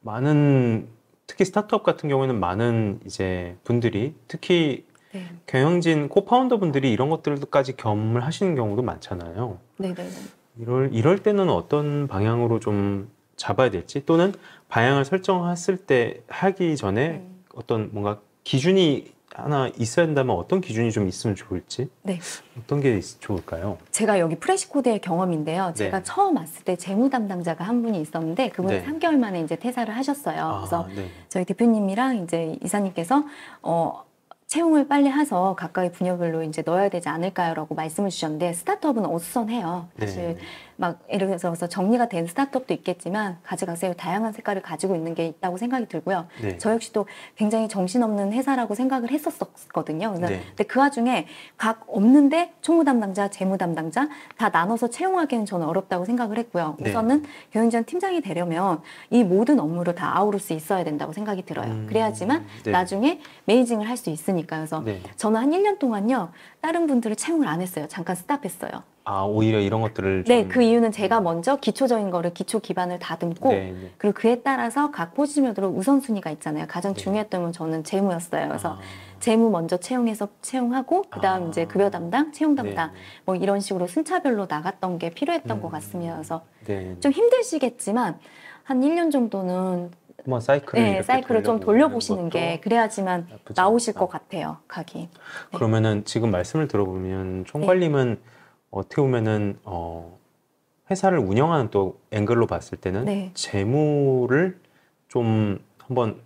많은 특히 스타트업 같은 경우에는 많은 이제 분들이 특히 네. 경영진 코파운더 분들이 이런 것들까지 경험을 하시는 경우도 많잖아요. 네네네. 이럴 때는 어떤 방향으로 좀 잡아야 될지 또는 방향을 설정했을 때 하기 전에 어떤 뭔가 기준이 하나 있어야 된다면 어떤 기준이 좀 있으면 좋을지 네. 어떤 게 좋을까요? 제가 여기 프레시코드의 경험인데요. 제가 네. 처음 왔을 때 재무 담당자가 한 분이 있었는데 그분이 네. 3개월 만에 이제 퇴사를 하셨어요. 그래서 네. 저희 대표님이랑 이제 이사님께서 채용을 빨리 해서 각각의 분야별로 이제 넣어야 되지 않을까요라고 말씀을 주셨는데 스타트업은 어수선해요. 사실 네. 막 예를 들어서 정리가 된 스타트업도 있겠지만 가져가세요. 다양한 색깔을 가지고 있는 게 있다고 생각이 들고요. 네. 저 역시도 굉장히 정신없는 회사라고 생각을 했었거든요. 그래서 네. 근데 그 와중에 각 없는데 총무 담당자, 재무 담당자 다 나눠서 채용하기는 저는 어렵다고 생각을 했고요. 네. 우선은 경영지원 팀장이 되려면 이 모든 업무를 다 아우를 수 있어야 된다고 생각이 들어요. 그래야지만 네. 나중에 매니징을 할 수 있으니까. 그래서 네. 저는 한 1년 동안요. 다른 분들을 채용을 안 했어요. 잠깐 스탑했어요. 오히려 이런 것들을 네, 좀... 그 이유는 제가 먼저 기초적인 거를 기초 기반을 다듬고 네, 네. 그리고 그에 따라서 각 포지션별로 우선순위가 있잖아요. 가장 네. 중요했던 건 저는 재무였어요. 그래서 재무 먼저 채용해서 채용하고 그다음 이제 급여 담당, 채용 담당 네. 뭐 이런 식으로 순차별로 나갔던 게 필요했던 것 같습니다. 그래서 네. 좀 힘드시겠지만 한 1년 정도는 한번 사이클을 네, 이렇게 사이클을 좀 돌려보시는 게 것도 그래야지만 나쁘지 나오실 않다. 것 같아요. 각이. 네. 그러면은 지금 말씀을 들어보면 총괄님은 어떻게 보면은 회사를 운영하는 또 앵글로 봤을 때는 네. 재무를 좀 한번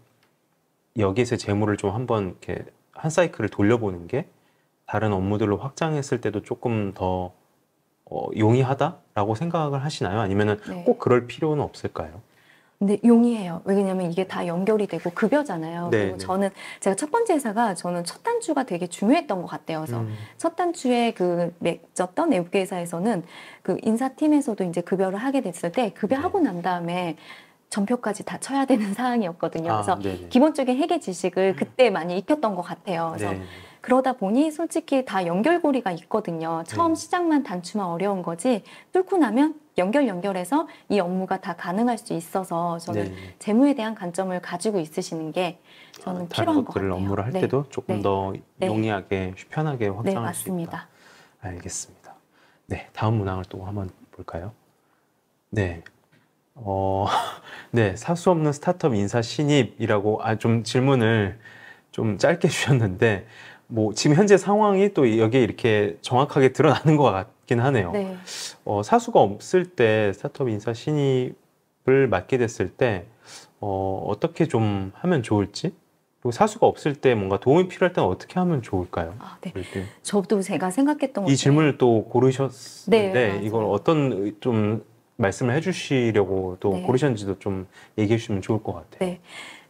여기에서 재무를 좀 한번 이렇게 한 사이클을 돌려보는 게 다른 업무들로 확장했을 때도 조금 더 용이하다라고 생각을 하시나요? 아니면은 네. 꼭 그럴 필요는 없을까요? 근데 용이해요. 왜냐면 이게 다 연결이 되고 급여잖아요. 네, 그리고 네. 저는 제가 첫 번째 회사가 저는 첫 단추가 되게 중요했던 것 같아요. 그래서 첫 단추에 그 맺었던 외국계 회사에서는 그 인사팀에서도 이제 급여를 하게 됐을 때 급여하고 난 다음에 전표까지 다 쳐야 되는 사항이었거든요. 아, 그래서 네네. 기본적인 회계 지식을 그때 많이 익혔던 것 같아요. 그래서 네. 그러다 보니 솔직히 다 연결고리가 있거든요. 처음 네. 시작만 단추만 어려운 거지 뚫고 나면 연결해서 이 업무가 다 가능할 수 있어서 저는 네. 재무에 대한 관점을 가지고 있으시는 게 저는 다른 필요한 것 것들을 같아요. 업무를 할 네. 때도 조금 네. 더 네. 용이하게, 편하게 네, 확장할 수 있다. 맞습니다. 알겠습니다. 네, 다음 문항을 또 한번 볼까요? 네. 네, 사수 없는 스타트업 인사 신입이라고 좀 질문을 좀 짧게 주셨는데 뭐 지금 현재 상황이 또 여기에 이렇게 정확하게 드러나는 것 같긴 하네요. 네. 사수가 없을 때 스타트업 인사 신입을 맡게 됐을 때 어떻게 좀 하면 좋을지, 그리고 사수가 없을 때 뭔가 도움이 필요할 때는 어떻게 하면 좋을까요? 아, 네. 그럴 때. 저도 제가 생각했던 것 이 질문을 또 고르셨는데 네, 이걸 맞아요. 어떤 좀 말씀을 해주시려고 또 네. 고르셨는지도 좀 얘기해 주시면 좋을 것 같아요. 네.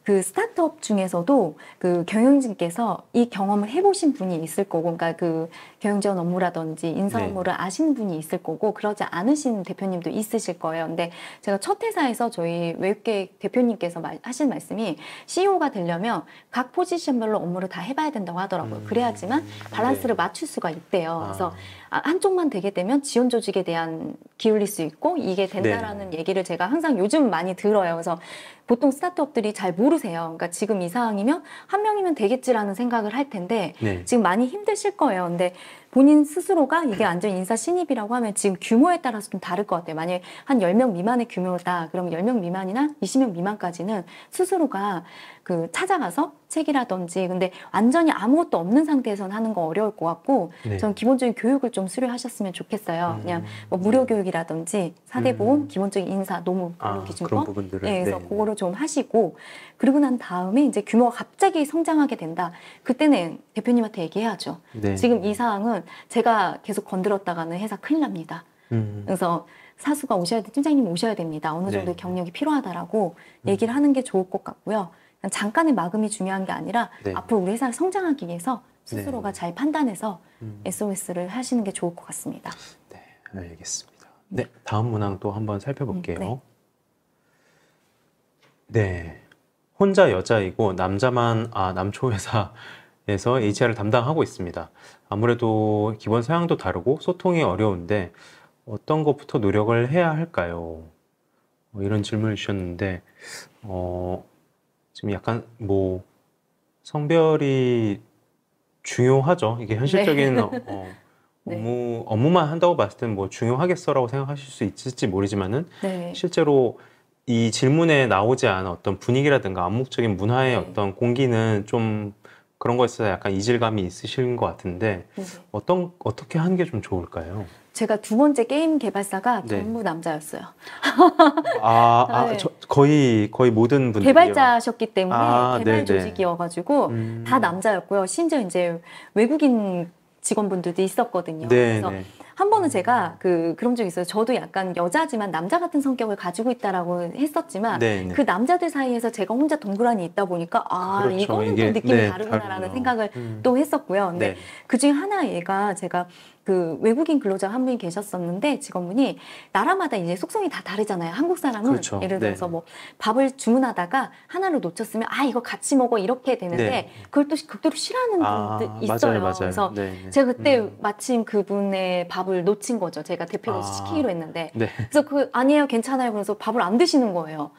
그 스타트업 중에서도 그 경영진께서 이 경험을 해보신 분이 있을 거고, 그러니까 그 경영지원 업무라든지 인사 네. 업무를 아시는 분이 있을 거고, 그러지 않으신 대표님도 있으실 거예요. 근데 제가 첫 회사에서 저희 외국계 대표님께서 하신 말씀이 CEO가 되려면 각 포지션별로 업무를 다 해봐야 된다고 하더라고요. 그래야지만 밸런스를 네. 맞출 수가 있대요. 그래서 아, 한쪽만 되게 되면 지원 조직에 대한 기울일 수 있고 이게 된다라는 네. 얘기를 제가 항상 요즘 많이 들어요. 그래서 보통 스타트업들이 잘 모르세요. 그러니까 지금 이 상황이면 한 명이면 되겠지라는 생각을 할 텐데 네. 지금 많이 힘드실 거예요. 근데 본인 스스로가 이게 완전 인사 신입이라고 하면 지금 규모에 따라서 좀 다를 것 같아요. 만약에 한 10명 미만의 규모다. 그러면 10명 미만이나 20명 미만까지는 스스로가 그 찾아가서 책이라든지 근데 완전히 아무것도 없는 상태에서는 하는 거 어려울 것 같고 네. 전 기본적인 교육을 좀 수료하셨으면 좋겠어요. 그냥 뭐 무료 교육이라든지 4대 보험, 기본적인 인사, 노무, 그런 근로기준법 부분들을. 예, 그래서 네. 그거를 좀 하시고 그리고 난 다음에 이제 규모가 갑자기 성장하게 된다. 그때는 대표님한테 얘기해야죠. 네. 지금 이 사항은 제가 계속 건드렸다가는 회사 큰일 납니다. 그래서 사수가 오셔야 돼, 팀장님 오셔야 됩니다. 어느 정도 네. 경력이 필요하다라고 얘기를 하는 게 좋을 것 같고요. 그냥 잠깐의 마감이 중요한 게 아니라 네. 앞으로 우리 회사를 성장하기 위해서 스스로가 네. 잘 판단해서 SOS를 하시는 게 좋을 것 같습니다. 네, 알겠습니다. 네, 다음 문항 또 한번 살펴볼게요. 네. 네. 혼자 여자이고 남초 회사에서 HR을 담당하고 있습니다. 아무래도 기본 서양도 다르고 소통이 어려운데 어떤 것부터 노력을 해야 할까요? 이런 질문을 주셨는데 지금 약간 뭐 성별이 중요하죠. 이게 현실적인 네. 업무만 한다고 봤을 때는 뭐 중요하겠어라고 생각하실 수 있을지 모르지만은 네. 실제로 이 질문에 나오지 않은 어떤 분위기라든가 암묵적인 문화의 네. 어떤 공기는 좀 그런 거에 있어서 약간 이질감이 있으신 것 같은데 네. 어떻게 하는 게 좀 좋을까요? 제가 두 번째 게임 개발사가 네. 전부 남자였어요. 네. 거의 모든 분들이요. 개발자셨기 때문에 아, 개발 네네. 조직이어가지고 다 남자였고요. 심지어 이제 외국인 직원분들도 있었거든요. 그래서 네네. 한 번은 제가 그런 적이 있어요. 저도 약간 여자지만 남자 같은 성격을 가지고 있다라고 했었지만 네네. 그 남자들 사이에서 제가 혼자 동그라니 있다 보니까 그렇죠. 이거는 이게, 또 느낌이 네, 다르구나라는 다르구나. 생각을 또 했었고요. 근데 네. 그 중에 하나 얘가 제가 그 외국인 근로자 한 분이 계셨었는데 직원분이 나라마다 이제 속성이 다 다르잖아요. 한국 사람은 그렇죠. 예를 들어서 네. 뭐 밥을 주문하다가 하나를 놓쳤으면 이거 같이 먹어 이렇게 되는데 네. 그걸 또 극도로 싫어하는 분들 있어요. 맞아요. 그래서 네네. 제가 그때 마침 그분의 밥을 놓친 거죠. 제가 대표로 시키기로 했는데 네. 그래서 아니에요 괜찮아요 그래서 밥을 안 드시는 거예요.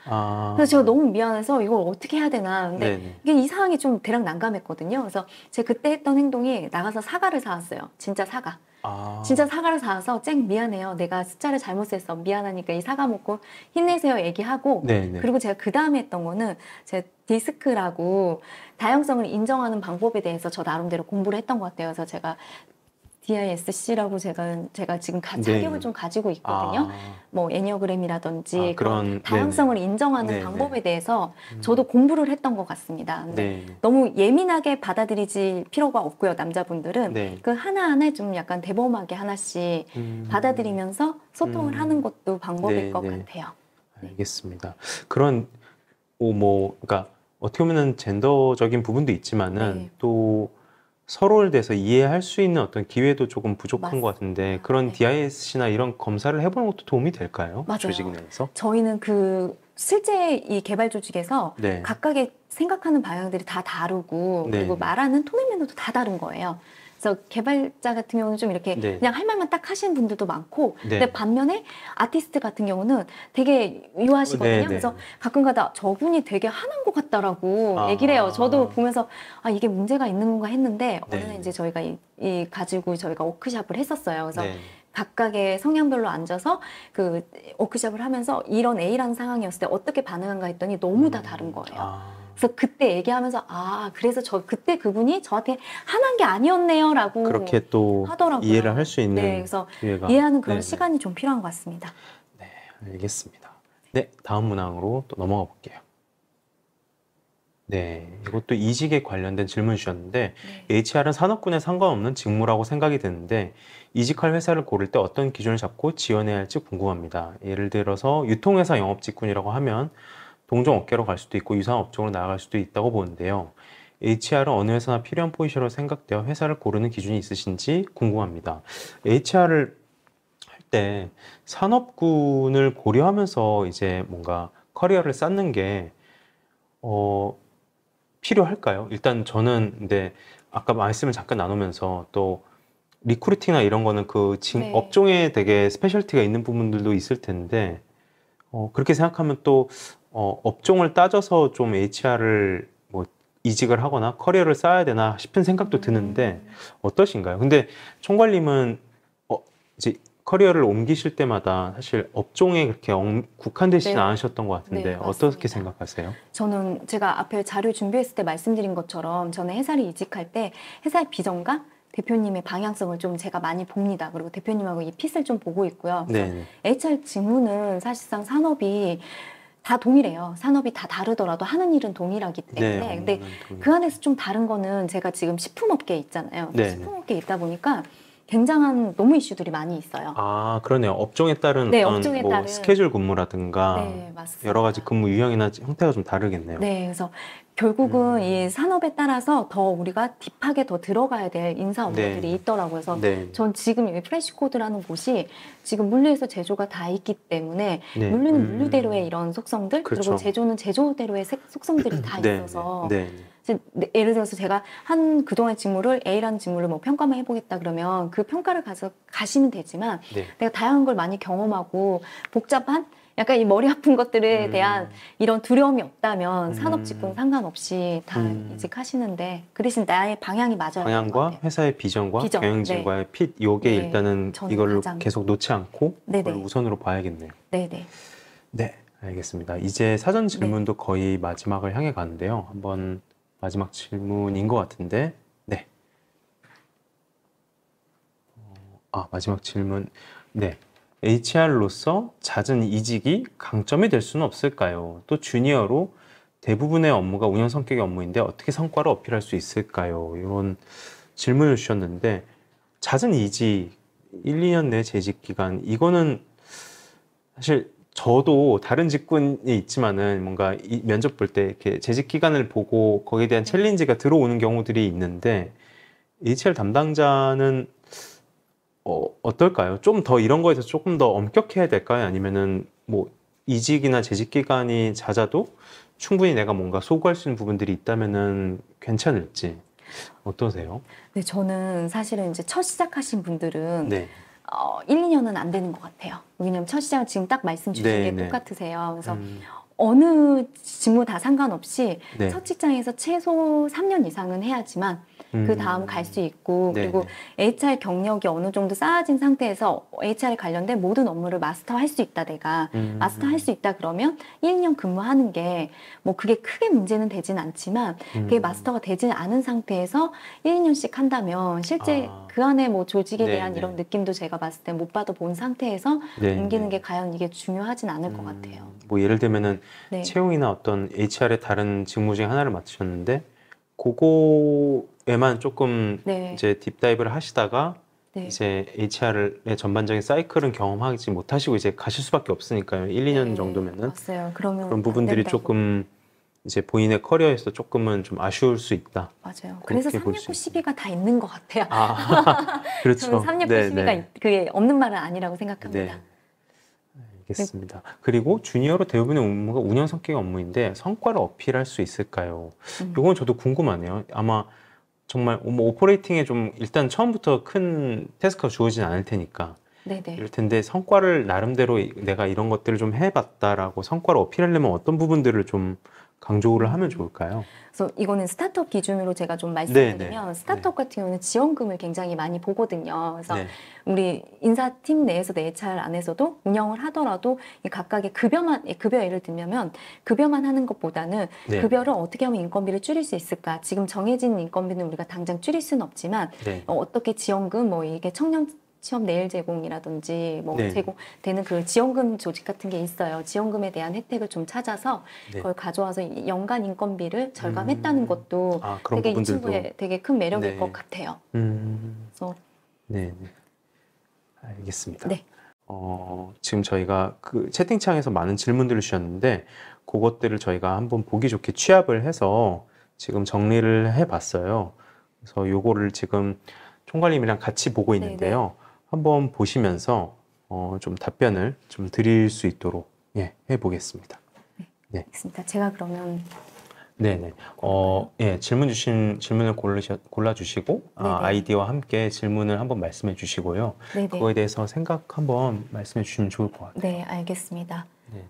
그래서 제가 너무 미안해서 이걸 어떻게 해야 되나 근데 네네. 이게 이 상황이 좀 대략 난감했거든요. 그래서 제가 그때 했던 행동이 나가서 사과를 사왔어요. 진짜 사과. 진짜 사과를 사와서 쨍 미안해요. 내가 숫자를 잘못 셌어. 미안하니까 이 사과 먹고 힘내세요 얘기하고 네네. 그리고 제가 그 다음에 했던 거는 제 디스크라고 다양성을 인정하는 방법에 대해서 저 나름대로 공부를 했던 것 같아요. 그래서 제가 DISC라고 제가 지금 자격을 좀 가지고 있거든요. 뭐 애니어그램이라든지 그런 다양성을 인정하는 네네. 방법에 대해서 저도 공부를 했던 것 같습니다. 근데 네. 너무 예민하게 받아들이지 필요가 없고요. 남자분들은 네. 그 하나하나 좀 약간 대범하게 하나씩 받아들이면서 소통을 하는 것도 방법일 네, 것 네. 같아요. 알겠습니다. 그런 그러니까 어떻게 보면은 젠더적인 부분도 있지만은 네. 또 서로를 대해서 이해할 수 있는 어떤 기회도 조금 부족한 것 같은데 그런 네. DISC나 이런 검사를 해보는 것도 도움이 될까요? 맞아요. 조직 내에서? 저희는 그 실제 이 개발 조직에서 네. 각각의 생각하는 방향들이 다 다르고 네. 그리고 말하는 톤의 매너도 다 다른 거예요. 그래서 개발자 같은 경우는 좀 이렇게 네. 그냥 할 말만 딱 하시는 분들도 많고 네. 근데 반면에 아티스트 같은 경우는 되게 유하시거든요. 네, 네. 그래서 가끔가다 저분이 되게 화난 것 같다라고 아. 얘기를 해요. 저도 보면서 아 이게 문제가 있는 건가 했는데 어느 네. 날 이제 저희가 이 가지고 저희가 워크샵을 했었어요. 그래서 네. 각각의 성향별로 앉아서 그 워크숍을 하면서 이런 A라는 상황이었을 때 어떻게 반응한가 했더니 너무 다 다른 거예요. 아. 그래서 그때 얘기하면서 아 그래서 그때 그분이 저한테 화난 게 아니었네요라고 그렇게 또 하더라고요. 이해를 할 수 있는 네, 그래서 기회가. 이해하는 그런 네. 시간이 좀 필요한 것 같습니다. 네, 알겠습니다. 네, 다음 문항으로 또 넘어가 볼게요. 네, 이것도 이직에 관련된 질문 주셨는데 네. HR은 산업군에 상관없는 직무라고 생각이 드는데 이직할 회사를 고를 때 어떤 기준을 잡고 지원해야 할지 궁금합니다. 예를 들어서 유통회사 영업직군이라고 하면 동종 업계로 갈 수도 있고 유사한 업종으로 나아갈 수도 있다고 보는데요. HR은 어느 회사나 필요한 포지션으로 생각되어 회사를 고르는 기준이 있으신지 궁금합니다. HR을 할 때 산업군을 고려하면서 이제 뭔가 커리어를 쌓는 게 필요할까요? 일단 저는 근데 아까 말씀을 잠깐 나누면서 또 리크루팅이나 이런 거는 그 네. 업종에 되게 스페셜티가 있는 부분들도 있을 텐데 그렇게 생각하면 또 업종을 따져서 좀 HR을 뭐 이직을 하거나 커리어를 쌓아야 되나 싶은 생각도 드는데 어떠신가요? 근데 총괄님은 이제 커리어를 옮기실 때마다 사실 업종에 그렇게 국한되시진 네. 않으셨던 것 같은데 네, 어떻게 맞습니다. 생각하세요? 저는 제가 앞에 자료 준비했을 때 말씀드린 것처럼 저는 회사를 이직할 때 회사의 비전과 대표님의 방향성을 좀 제가 많이 봅니다. 그리고 대표님하고 이 핏을 좀 보고 있고요. 그래서 네. HR 직무는 사실상 산업이 다 동일해요. 산업이 다 다르더라도 하는 일은 동일하기 때문에. 근데 그 안에서 좀 다른 거는 제가 지금 식품업계에 있잖아요. 네. 식품업계에 있다 보니까 굉장한 노무 이슈들이 많이 있어요. 아, 그러네요. 업종에 따른 네, 어떤 업종에 뭐 따른 스케줄 근무라든가 네, 맞습니다. 여러 가지 근무 유형이나 형태가 좀 다르겠네요. 네, 그래서 결국은 이 산업에 따라서 더 우리가 딥하게 더 들어가야 될 인사 업무들이 네. 있더라고요. 그래서 네. 전 지금 여기 프레시코드라는 곳이 지금 물류에서 제조가 다 있기 때문에 네. 물류는 물류대로의 이런 속성들 그렇죠. 그리고 제조는 제조대로의 속성들이 다 네. 있어서 네. 예를 들어서 제가 한 그동안 직무를 A라는 직무를 뭐 평가만 해보겠다 그러면 그 평가를 가시면 되지만 네. 내가 다양한 걸 많이 경험하고 복잡한 약간 이 머리 아픈 것들에 대한 이런 두려움이 없다면 산업 직군 상관없이 다 이직하시는데 그 대신 나의 방향이 맞아야 되는 것 방향과 같아요. 회사의 비전과 비전, 경영진과의 핏 요게 네. 일단은 저는 이걸로 가장- 계속 놓지 않고 네네. 그걸 우선으로 봐야겠네요. 네네. 네, 알겠습니다. 이제 사전 질문도 거의 마지막을 향해 가는데요. 한번 마지막 질문인 것 같은데, 네. 마지막 질문. 네. HR로서 잦은 이직이 강점이 될 수는 없을까요? 또 주니어로 대부분의 업무가 운영 성격의 업무인데 어떻게 성과를 어필할 수 있을까요? 이런 질문을 주셨는데 잦은 이직, 1, 2년 내 재직 기간 이거는 사실 저도 다른 직군이 있지만은 뭔가 이 면접 볼 때 이렇게 재직 기간을 보고 거기에 대한 챌린지가 들어오는 경우들이 있는데 HR 담당자는 어떨까요? 좀 더 이런 거에서 조금 더 엄격해야 될까요? 아니면은 뭐 이직이나 재직 기간이 잦아도 충분히 내가 뭔가 소구할 수 있는 부분들이 있다면은 괜찮을지 어떠세요? 네, 저는 사실은 이제 첫 시작하신 분들은 네. 1, 2년은 안 되는 것 같아요. 왜냐면 첫 시작은 지금 딱 말씀 주신 네, 게 네. 똑같으세요. 그래서 어느 직무 다 상관없이 네. 첫 직장에서 최소 3년 이상은 해야지만 그 다음 갈 수 있고 네, 그리고 HR 경력이 어느 정도 쌓아진 상태에서 HR에 관련된 모든 업무를 마스터할 수 있다 내가 마스터할 수 있다 그러면 1, 2년 근무하는 게 뭐 그게 크게 문제는 되진 않지만 그게 마스터가 되지 않은 상태에서 1, 2년씩 한다면 실제 그 안에 뭐 조직에 네, 대한 네. 이런 느낌도 제가 봤을 때 못 받아본 상태에서 네, 옮기는 네. 게 과연 이게 중요하진 않을 것 같아요. 뭐 예를 들면은 네. 채용이나 어떤 HR의 다른 직무 중에 하나를 맡으셨는데 그거에만 조금 네. 이제 딥다이브를 하시다가 네. 이제 HR의 전반적인 사이클은 경험하지 못하시고 이제 가실 수밖에 없으니까요. 1, 2년 네, 정도면은 맞아요. 그러면 그런 안 부분들이 된다고. 조금 이제 본인의 커리어에서 조금은 좀 아쉬울 수 있다. 맞아요. 그렇게 그래서 볼 수 369 있습니다. 12가 다 있는 것 같아요. 아, 저는 그렇죠. 369 네, 12가 네. 그게 없는 말은 아니라고 생각합니다. 네. 알겠습니다. 그리고 주니어로 대부분의 업무가 운영 성격의 업무인데 성과를 어필할 수 있을까요? 이건 저도 궁금하네요. 아마 정말 뭐 오퍼레이팅에 좀 일단 처음부터 큰 태스크가 주어지진 않을 테니까 네네. 이럴 텐데 성과를 나름대로 내가 이런 것들을 좀 해봤다라고 성과를 어필하려면 어떤 부분들을 좀 강조를 하면 좋을까요? 그래서 이거는 스타트업 기준으로 제가 좀 네, 말씀드리면 네. 스타트업 같은 경우는 지원금을 굉장히 많이 보거든요. 그래서 네. 우리 인사팀 내에서 내 HR 안에서도 운영을 하더라도 이 각각의 급여 예를 들면 급여만 하는 것보다는 네. 급여를 어떻게 하면 인건비를 줄일 수 있을까? 지금 정해진 인건비는 우리가 당장 줄일 수는 없지만 네. 어떻게 지원금 뭐 이게 청년 취업 내일 제공이라든지 뭐 네. 제공되는 그 지원금 조직 같은 게 있어요. 지원금에 대한 혜택을 좀 찾아서 네. 그걸 가져와서 연간 인건비를 절감했다는 것도 아, 그런 되게 이 부분들도. 친구의 되게 큰 매력일 네. 것 같아요. 그래서 네, 네. 알겠습니다. 네. 지금 저희가 그 채팅창에서 많은 질문들을 주셨는데 그것들을 저희가 한번 보기 좋게 취합을 해서 지금 정리를 해봤어요. 그래서 요거를 지금 총괄님이랑 같이 보고 있는데요. 한번 보시면서 좀 답변을 좀 드릴 수 있도록 해보겠습니다. 네. 알겠습니다. 제가 그러면 네네. 질문을 골라주시고, 네네. 아이디와 함께 질문을 한번 말씀해 주시고요. 네네. 그거에 대해서 생각 한번 말씀해 주시면 좋을 것 같아요. 네, 알겠습니다. 네.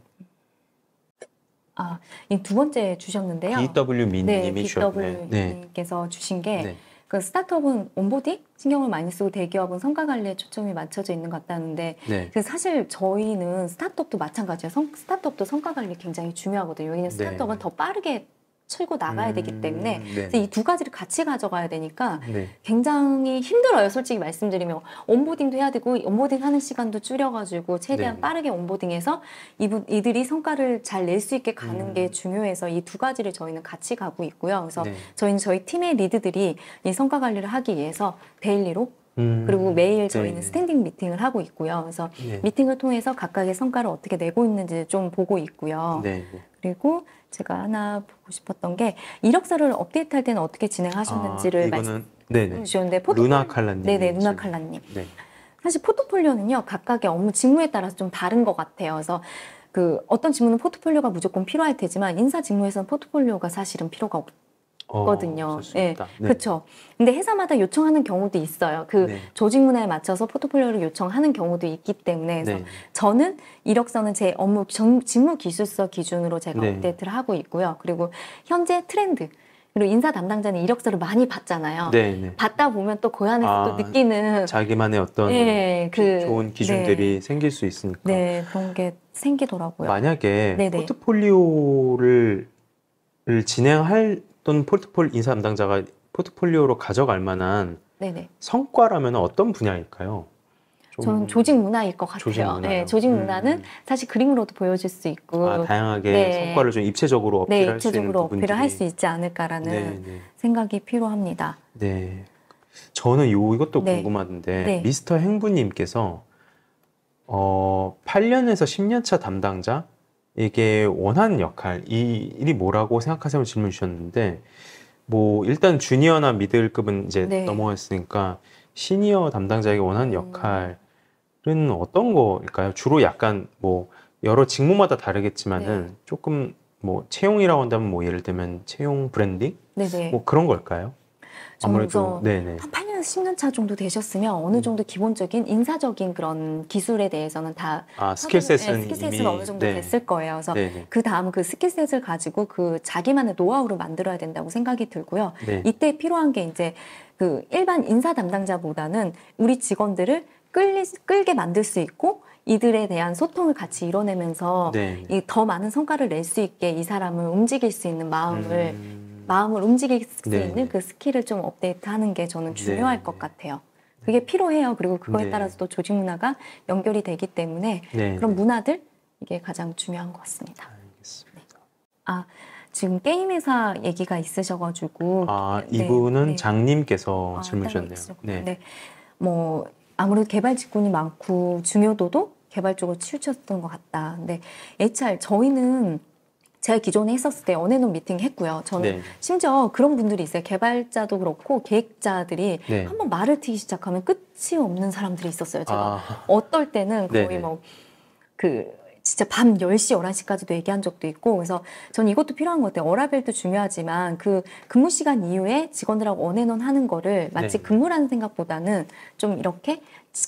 이 두 번째 주셨는데요. BW 네, 민님이 주셨네. BW님께서 주신 게 네. 그 스타트업은 온보딩 신경을 많이 쓰고 대기업은 성과 관리에 초점이 맞춰져 있는 것 같다는데 네. 그 사실 저희는 스타트업도 마찬가지예요. 스타트업도 성과 관리 굉장히 중요하거든요. 왜냐하면 스타트업은 네. 더 빠르게 치고 나가야 되기 때문에 네. 이 두 가지를 같이 가져가야 되니까 네. 굉장히 힘들어요. 솔직히 말씀드리면 온보딩도 해야 되고 온보딩 하는 시간도 줄여가지고 최대한 네. 빠르게 온보딩해서 이들이 성과를 잘 낼 수 있게 가는 게 중요해서 이 두 가지를 저희는 같이 가고 있고요. 그래서 네. 저희는 저희 팀의 리드들이 이 성과 관리를 하기 위해서 데일리로 그리고 매일 저희는 네. 스탠딩 미팅을 하고 있고요. 그래서 네. 미팅을 통해서 각각의 성과를 어떻게 내고 있는지 좀 보고 있고요. 네. 그리고 제가 하나 보고 싶었던 게 이력서를 업데이트할 때는 어떻게 진행하셨는지를 말씀해 네네. 주셨는데 루나 칼라님. 네네, 루나 칼라님. 네. 사실 포트폴리오는요 각각의 업무 직무에 따라서 좀 다른 것 같아요. 그래서 그 어떤 직무는 포트폴리오가 무조건 필요할 테지만 인사 직무에서는 포트폴리오가 사실은 필요가 없거든요. 네, 그렇죠. 근데 회사마다 요청하는 경우도 있어요. 그 네. 조직 문화에 맞춰서 포트폴리오를 요청하는 경우도 있기 때문에 그래서 네. 저는 이력서는 제 업무 직무 기술서 기준으로 제가 네. 업데이트를 하고 있고요. 그리고 현재 트렌드 그리고 인사 담당자는 이력서를 많이 받잖아요. 네. 받다 보면 또 그 안에서 또 느끼는 자기만의 어떤 좋은 기준들이 생길 수 있으니까. 네, 그런 게 생기더라고요. 만약에 네네. 포트폴리오를 진행할 또는 인사 담당자가 포트폴리오로 가져갈 만한 네네. 성과라면 어떤 분야일까요? 저는 조직 문화일 것 같아요. 조직 문화요? 네, 조직 문화는 사실 그림으로도 보여줄 수 있고 다양하게 성과를 좀 입체적으로 어필할 수 있는 입체적으로 부분들이 어필을 할 수 있지 않을까라는 네. 생각이 필요합니다. 네. 저는 이것도 네. 궁금한데 네. 미스터 행부님께서 8년에서 10년 차 담당자에게 원하는 역할, 이 일이 뭐라고 생각하세요? 질문 주셨는데 뭐 일단 주니어나 미들급은 이제 네. 넘어갔으니까 시니어 담당자에게 원하는 역할은 어떤 거일까요? 주로 약간 뭐 여러 직무마다 다르겠지만은 조금 뭐 채용이라고 한다면 뭐 예를 들면 채용 브랜딩? 네네. 뭐 그런 걸까요? 아무래도 네네. 한 8년, 10년 차 정도 되셨으면 어느 정도 기본적인 인사적인 그런 기술에 대해서는 다 스킬셋은 이미 어느 정도 됐을 거예요. 그래서 네네. 그 다음 그 스킬셋을 가지고 그 자기만의 노하우를 만들어야 된다고 생각이 들고요. 네. 이때 필요한 게 이제 그 일반 인사 담당자보다는 우리 직원들을 끌게 만들 수 있고 이들에 대한 소통을 같이 이뤄내면서 네. 더 많은 성과를 낼 수 있게 이 사람을 움직일 수 있는 마음을 움직일 수 네. 있는 그 스킬을 좀 업데이트하는 게 저는 중요할 것 같아요. 그게 필요해요. 그리고 그거에 따라서 또 조직 문화가 연결이 되기 때문에 그런 문화들 이게 가장 중요한 것 같습니다. 알겠습니다. 지금 게임 회사 얘기가 있으셔가지고 이분은 장님께서 질문 주셨네요. 네. 뭐 아무래도 개발 직군이 많고 중요도도 개발 쪽으로 치우쳤던 것 같다. 근데 HR 저희는 제가 기존에 했었을 때 언앤온 미팅 했고요. 저는 네. 심지어 그런 분들이 있어요. 개발자도 그렇고 계획자들이 네. 한번 말을 트기 시작하면 끝이 없는 사람들이 있었어요. 제가 아, 어떨 때는 거의 네네. 뭐 진짜 밤 10시, 11시까지도 얘기한 적도 있고, 그래서 저는 이것도 필요한 것 같아요. 워라밸도 중요하지만 그 근무 시간 이후에 직원들하고 언앤온 하는 거를 마치 네. 근무라는 생각보다는 좀 이렇게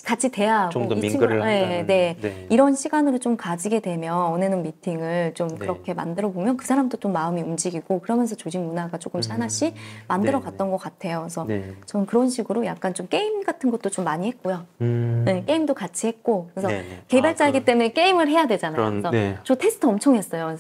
같이 대화하고 좀 더 이 민글을 한다는. 네. 이런 시간으로 좀 가지게 되면 언앤온 미팅을 좀 네. 그렇게 만들어 보면 그 사람도 좀 마음이 움직이고 그러면서 조직 문화가 조금씩 하나씩 만들어 갔던 것 같아요. 그래서 네. 저는 그런 식으로 약간 좀 게임 같은 것도 좀 많이 했고요. 네, 게임도 같이 했고 그래서 네네. 개발자이기 때문에 게임을 해야 되잖아요. 그런, 그래서 네. 저 테스트 엄청 했어요.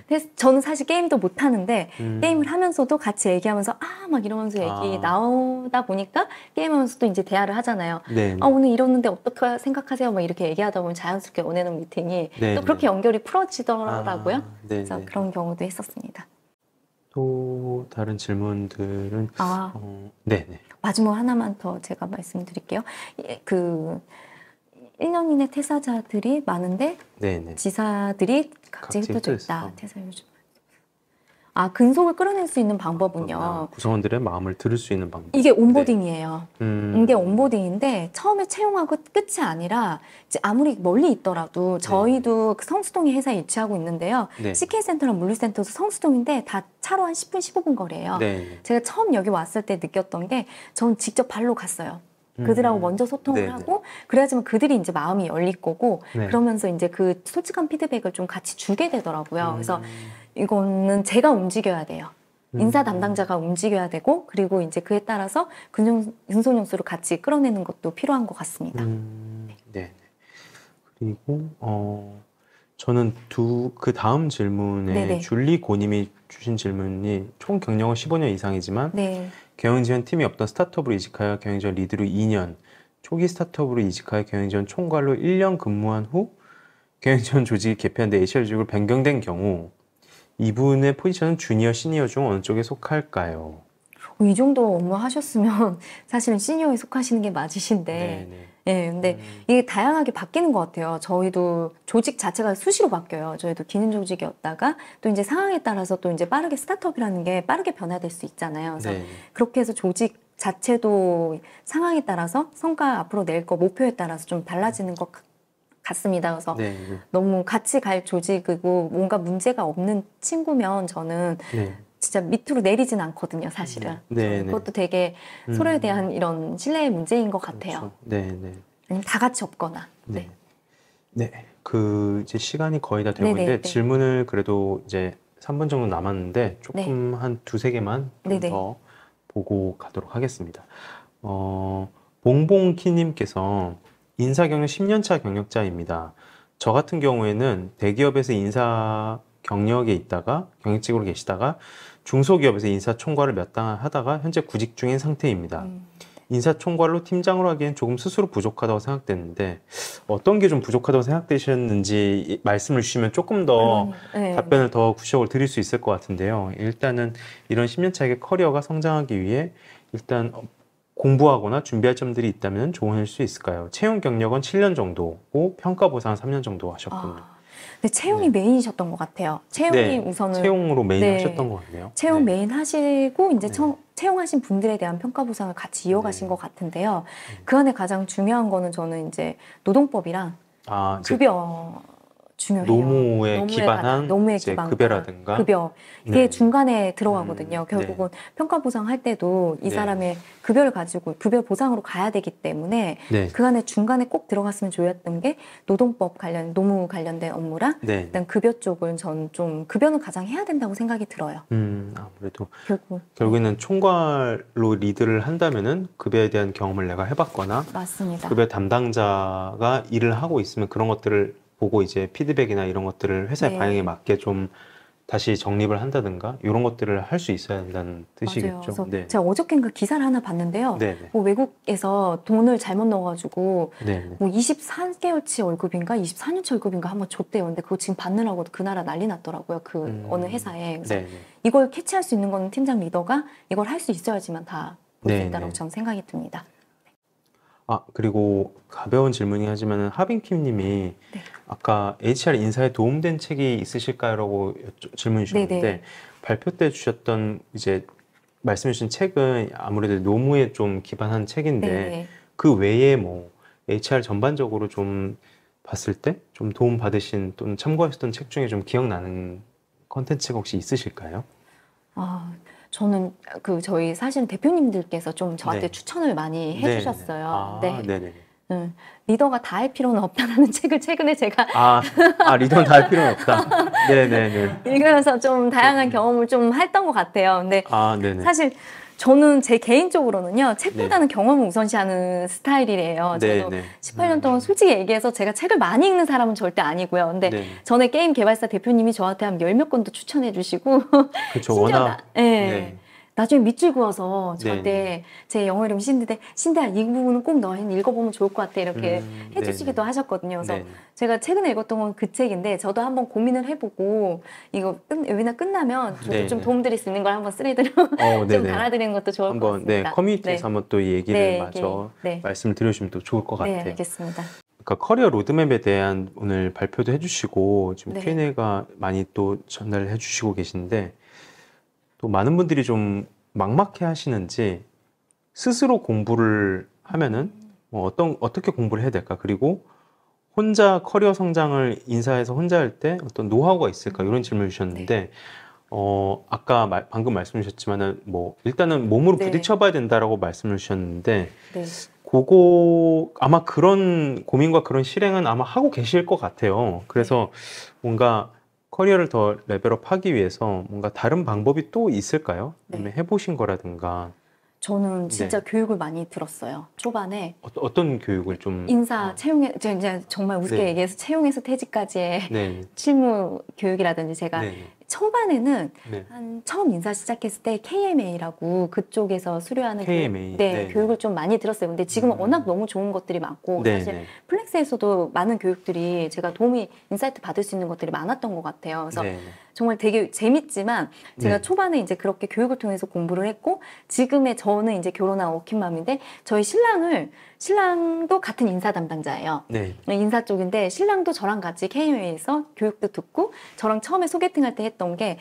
그래서 저는 사실 게임도 못 하는데 게임을 하면서도 같이 얘기하면서 막 이러면서 얘기 나오다 보니까 게임하면서도 이제 대화를 하잖아요. 네. 오늘 이러는데 어떻게 생각하세요? 막 이렇게 얘기하다 보면 자연스럽게 언앤온 미팅이 네, 또 그렇게 네. 연결이 풀어지더라고요. 네. 그래서 그런 경우도 했었습니다. 또 다른 질문들은 네네. 마지막 하나만 더 제가 말씀드릴게요. 그 1년 이내 퇴사자들이 많은데 네네. 지사들이 각지 각지 흩어져 흩어져 있다. 있어. 퇴사 요즘. 근속을 끌어낼 수 있는 방법은요. 구성원들의 마음을 들을 수 있는 방법. 이게 온보딩이에요. 네. 이게 온보딩인데 처음에 채용하고 끝이 아니라 이제 아무리 멀리 있더라도 저희도 그 성수동에 회사에 위치하고 있는데요. 네. CK센터랑 물류센터도 성수동인데 다 차로 한 10분, 15분 거리예요. 네. 제가 처음 여기 왔을 때 느꼈던 게 전 직접 발로 갔어요. 그들하고 먼저 소통을 네네. 하고 그래야지만 그들이 이제 마음이 열릴 거고 네. 그러면서 이제 그 솔직한 피드백을 좀 같이 주게 되더라고요. 그래서 이거는 제가 움직여야 돼요. 인사 담당자가 움직여야 되고 그리고 이제 그에 따라서 근손용수를 같이 끌어내는 것도 필요한 것 같습니다. 네. 그리고 저는 그 다음 질문에 네네. 줄리 고님이 주신 질문이 총 경력은 15년 이상이지만 네. 경영지원 팀이 없던 스타트업으로 이직하여 경영지원 리드로 2년, 초기 스타트업으로 이직하여 경영지원 총괄로 1년 근무한 후 경영지원 조직이 개편돼 HR 조직으로 변경된 경우 이분의 포지션은 주니어, 시니어 중 어느 쪽에 속할까요? 이 정도 업무 하셨으면 사실은 시니어에 속하시는 게 맞으신데 네네. 예, 근데 이게 다양하게 바뀌는 것 같아요. 저희도 조직 자체가 수시로 바뀌어요. 저희도 기능 조직이었다가 또 이제 상황에 따라서 또 이제 빠르게 스타트업이라는 게 빠르게 변화될 수 있잖아요. 그래서 네. 그렇게 해서 조직 자체도 상황에 따라서 성과 앞으로 낼 거 목표에 따라서 좀 달라지는 것 같습니다. 그래서 네. 너무 같이 갈 조직이고 뭔가 문제가 없는 친구면 저는 네. 진짜 밑으로 내리진 않거든요, 사실은. 네. 그것도 되게 서로에 대한 이런 신뢰의 문제인 것 같아요. 그렇죠. 네네. 아니면 다 같이 없거나. 네. 네. 이제 시간이 거의 다 되고 네네, 있는데 네. 질문을 그래도 이제 3분 정도 남았는데 조금 한 두세 개만 좀 네네. 더 보고 가도록 하겠습니다. 봉봉키님께서 인사 경력 10년차 경력자입니다. 저 같은 경우에는 대기업에서 인사 경력에 있다가 경력직으로 계시다가 중소기업에서 인사총괄을 몇 달 하다가 현재 구직 중인 상태입니다. 인사총괄로 팀장으로 하기엔 조금 스스로 부족하다고 생각됐는데 어떤 게 좀 부족하다고 생각되셨는지 말씀을 주시면 조금 더 네. 답변을 더 구체적으로 드릴 수 있을 것 같은데요. 일단은 이런 10년 차의 커리어가 성장하기 위해 일단 공부하거나 준비할 점들이 있다면 조언할 수 있을까요? 채용 경력은 7년 정도고 평가 보상 3년 정도 하셨군요. 근데 채용이 메인이셨던 것 같아요. 채용이 우선은 채용으로 메인 하셨던 것 같네요. 채용 메인 하시고 이제 네. 채용하신 분들에 대한 평가 보상을 같이 이어가신 것 같은데요. 그 안에 가장 중요한 거는 저는 이제 노동법이랑 이제 급여 중요해요. 노무에 기반한 노무에 이제 기반한 급여라든가 급여 이게 네. 중간에 들어가거든요. 결국은 평가 보상할 때도 이 네. 사람의 급여를 가지고 급여 보상으로 가야 되기 때문에 네. 그 안에 중간에 꼭 들어갔으면 좋았던 게 노동법 관련 노무 관련된 업무랑 네. 일단 급여 쪽은 전 좀 급여는 가장 해야 된다고 생각이 들어요. 아무래도 결국은 결국에는 총괄로 리드를 한다면은 급여에 대한 경험을 내가 해봤거나 맞습니다. 급여 담당자가 일을 하고 있으면 그런 것들을 보고 이제 피드백이나 이런 것들을 회사의 네. 반응에 맞게 좀 다시 정립을 한다든가 이런 것들을 할 수 있어야 된다는 맞아요. 뜻이겠죠. 그래서 네. 제가 어저께인가 기사를 하나 봤는데요. 네네. 뭐 외국에서 돈을 잘못 넣어가지고 네네. 뭐 24개월치 월급인가 24년치 월급인가 한번 줬대요. 근데 그거 지금 받느라고 그 나라 난리 났더라고요. 그 어느 회사에. 그래서 네네. 이걸 캐치할 수 있는 건 팀장 리더가 이걸 할 수 있어야지만 다 볼 수 네네. 있다고 저는 생각이 듭니다. 아, 그리고 가벼운 질문이긴 하지만 하빈킴님이 네. 아까 HR 인사에 도움된 책이 있으실까요?라고 질문 주셨는데 네네. 발표 때 주셨던 이제 말씀해 주신 책은 아무래도 노무에 좀 기반한 책인데 네네. 그 외에 뭐 HR 전반적으로 좀 봤을 때 좀 도움 받으신 또는 참고하셨던 책 중에 좀 기억나는 컨텐츠가 혹시 있으실까요? 아, 저는 저희 사실 대표님들께서 좀 저한테 네. 추천을 많이 네네. 해주셨어요. 아, 네. 네네. 리더가 다 할 필요는 없다라는 책을 최근에 제가 리더는 다 할 필요는 없다. 네네네. 읽으면서 좀 다양한 네. 경험을 좀 했던 것 같아요. 근데 네네. 사실 저는 제 개인적으로는요, 네. 책보다는 경험을 우선시하는 스타일이래요. 저도 네네. 18년 동안 솔직히 얘기해서 제가 책을 많이 읽는 사람은 절대 아니고요. 근데 네네. 전에 게임 개발사 대표님이 저한테 한 10몇 권도 추천해 주시고, 그쵸. 심지어 워낙, 예. 네. 나중에 밑줄 그어서 네네. 저한테 제 영어 이름 신드인데 신드야 이 부분은 꼭 너는 읽어보면 좋을 것 같아 이렇게 네네. 해주시기도 하셨거든요. 그래서 네네. 제가 최근에 읽었던 건 그 책인데 저도 한번 고민을 해보고 이거 웨비나 끝나면 저도 좀 네네. 도움드릴 수 있는 걸 한번 쓰레기로 좀 네네. 달아드리는 것도 좋을 것 한번, 네, 같습니다. 커뮤니티에서 네, 한번 또 이 얘기를 네, 이게 마저 네, 말씀을 드려주시면 또 좋을 것 네, 같아요. 알겠습니다. 그러니까 커리어 로드맵에 대한 오늘 발표도 해주시고 지금 네, Q&A가 많이 또 전달을 해주시고 계신데 또 많은 분들이 좀 막막해 하시는지 스스로 공부를 하면은 어떻게 공부를 해야 될까? 그리고 혼자 커리어 성장을 인사에서 혼자 할 때 어떤 노하우가 있을까? 이런 질문을 네, 주셨는데 아까 방금 말씀 주셨지만은 뭐 일단은 몸으로 네, 부딪혀 봐야 된다라고 말씀을 주셨는데 네, 그거 아마 그런 고민과 그런 실행은 아마 하고 계실 것 같아요. 그래서 뭔가 커리어를 더 레벨업 하기 위해서 뭔가 다른 방법이 또 있을까요? 네. 아니면 해보신 거라든가. 저는 네. 진짜 교육을 많이 들었어요. 초반에 어떤 교육을 좀, 인사, 채용에, 제가 이제 정말 우습게 네, 얘기해서 채용에서 퇴직까지의 네, 실무 교육이라든지 제가 네, 초반에는 네. 처음 인사 시작했을 때 KMA라고 그쪽에서 수료하는 KMA, 네, 네, 교육을 좀 많이 들었어요. 근데 지금은 워낙 음, 너무 좋은 것들이 많고 네, 사실 네, 플렉스에서도 많은 교육들이 제가 도움이 인사이트 받을 수 있는 것들이 많았던 것 같아요. 그래서 네, 정말 되게 재밌지만 제가 네, 초반에 이제 그렇게 교육을 통해서 공부를 했고 지금의 저는 이제 결혼한 워킹맘인데 저희 신랑도 같은 인사 담당자예요. 네, 인사 쪽인데 신랑도 저랑 같이 KMA에서 교육도 듣고 저랑 처음에 소개팅할 때 했던 게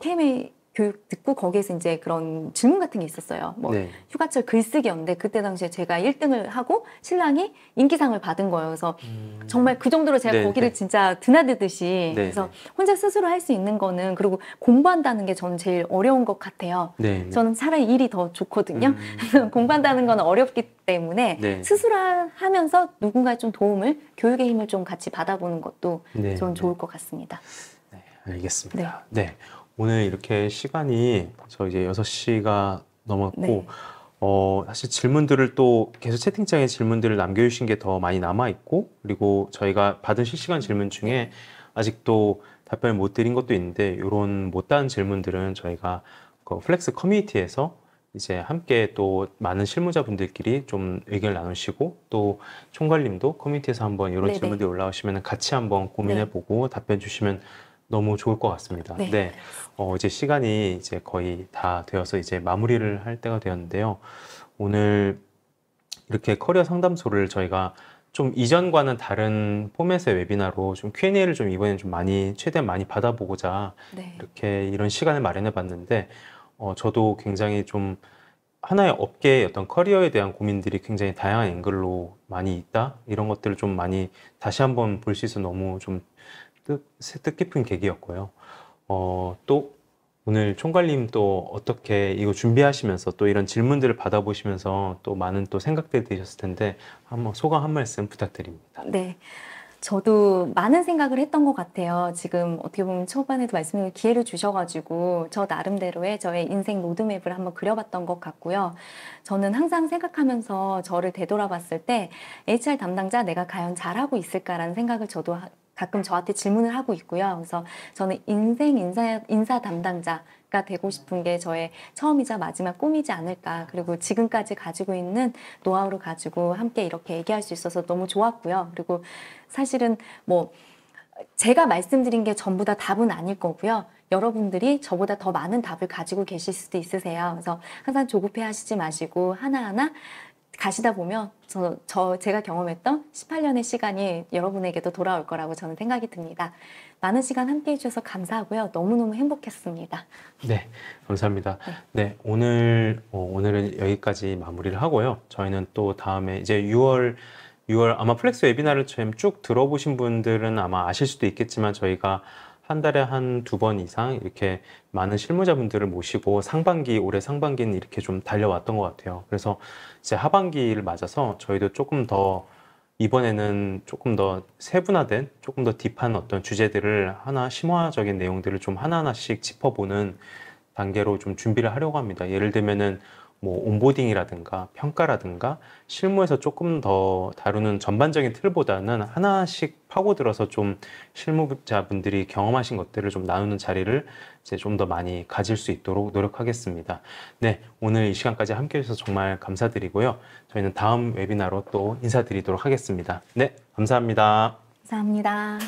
KMA 교육 듣고 거기에서 이제 그런 질문 같은 게 있었어요. 뭐 네, 휴가철 글쓰기였는데 그때 당시에 제가 1등을 하고 신랑이 인기상을 받은 거예요. 그래서 정말 그 정도로 제가 네, 거기를 네, 진짜 드나들듯이 네, 그래서 혼자 스스로 할 수 있는 거는 그리고 공부한다는 게 저는 제일 어려운 것 같아요. 네, 네, 저는 차라리 일이 더 좋거든요. 음, 공부한다는 건 어렵기 때문에 네, 스스로 하면서 누군가의 좀 도움을 교육의 힘을 좀 같이 받아보는 것도 네, 저는 네. 좋을 것 같습니다. 네, 네. 알겠습니다. 네. 오늘 이렇게 시간이 저 이제 6시가 넘었고, 네. 사실 질문들을 또 계속 채팅창에 질문들을 남겨주신 게 더 많이 남아있고, 그리고 저희가 받은 실시간 질문 중에 아직도 답변을 못 드린 것도 있는데, 이런 못다한 질문들은 저희가 그 플렉스 커뮤니티에서 이제 함께 또 많은 실무자분들끼리 좀 의견을 나누시고, 또 총괄님도 커뮤니티에서 한번 이런 네네. 질문들이 올라오시면 같이 한번 고민해보고 답변 주시면 너무 좋을 것 같습니다. 네. 네. 이제 시간이 이제 거의 다 되어서 이제 마무리를 할 때가 되었는데요. 오늘 이렇게 커리어 상담소를 저희가 좀 이전과는 다른 포맷의 웨비나로 좀 Q&A를 좀 이번엔 좀 많이, 최대한 많이 받아보고자 네. 이렇게 이런 시간을 마련해 봤는데, 저도 굉장히 좀 하나의 업계의 어떤 커리어에 대한 고민들이 굉장히 다양한 앵글로 많이 있다? 이런 것들을 좀 많이 다시 한번 볼 수 있어서 너무 좀 뜻깊은 계기였고요. 또 오늘 총괄님 또 어떻게 이거 준비하시면서 또 이런 질문들을 받아보시면서 또 많은 또 생각들이 드셨을 텐데 한번 소감 한 말씀 부탁드립니다. 네. 저도 많은 생각을 했던 것 같아요. 지금 어떻게 보면 초반에도 말씀을 기회를 주셔가지고 저 나름대로의 저의 인생 로드맵을 한번 그려봤던 것 같고요. 저는 항상 생각하면서 저를 되돌아봤을 때 HR 담당자 내가 과연 잘하고 있을까라는 생각을 저도 가끔 저한테 질문을 하고 있고요. 그래서 저는 인사 담당자가 되고 싶은 게 저의 처음이자 마지막 꿈이지 않을까. 그리고 지금까지 가지고 있는 노하우를 가지고 함께 이렇게 얘기할 수 있어서 너무 좋았고요. 그리고 사실은 뭐 제가 말씀드린 게 전부 다 답은 아닐 거고요. 여러분들이 저보다 더 많은 답을 가지고 계실 수도 있으세요. 그래서 항상 조급해 하시지 마시고 하나하나 가시다 보면 제가 경험했던 18년의 시간이 여러분에게도 돌아올 거라고 저는 생각이 듭니다. 많은 시간 함께 해주셔서 감사하고요. 너무너무 행복했습니다. 네, 감사합니다. 네, 오늘은 여기까지 마무리를 하고요. 저희는 또 다음에 이제 6월 아마 플렉스 웨비나를 좀 쭉 들어보신 분들은 아마 아실 수도 있겠지만 저희가 한 달에 한 2번 이상 이렇게 많은 실무자분들을 모시고 올해 상반기는 이렇게 좀 달려왔던 것 같아요. 그래서 이제 하반기를 맞아서 저희도 이번에는 조금 더 세분화된, 조금 더 딥한 어떤 주제들을 심화적인 내용들을 좀 하나하나씩 짚어보는 단계로 좀 준비를 하려고 합니다. 예를 들면은 뭐 온보딩이라든가 평가라든가 실무에서 조금 더 다루는 전반적인 틀보다는 하나씩 파고들어서 좀 실무자분들이 경험하신 것들을 좀 나누는 자리를 이제 좀 더 많이 가질 수 있도록 노력하겠습니다. 네, 오늘 이 시간까지 함께 해주셔서 정말 감사드리고요. 저희는 다음 웨비나로 또 인사드리도록 하겠습니다. 네, 감사합니다. 감사합니다.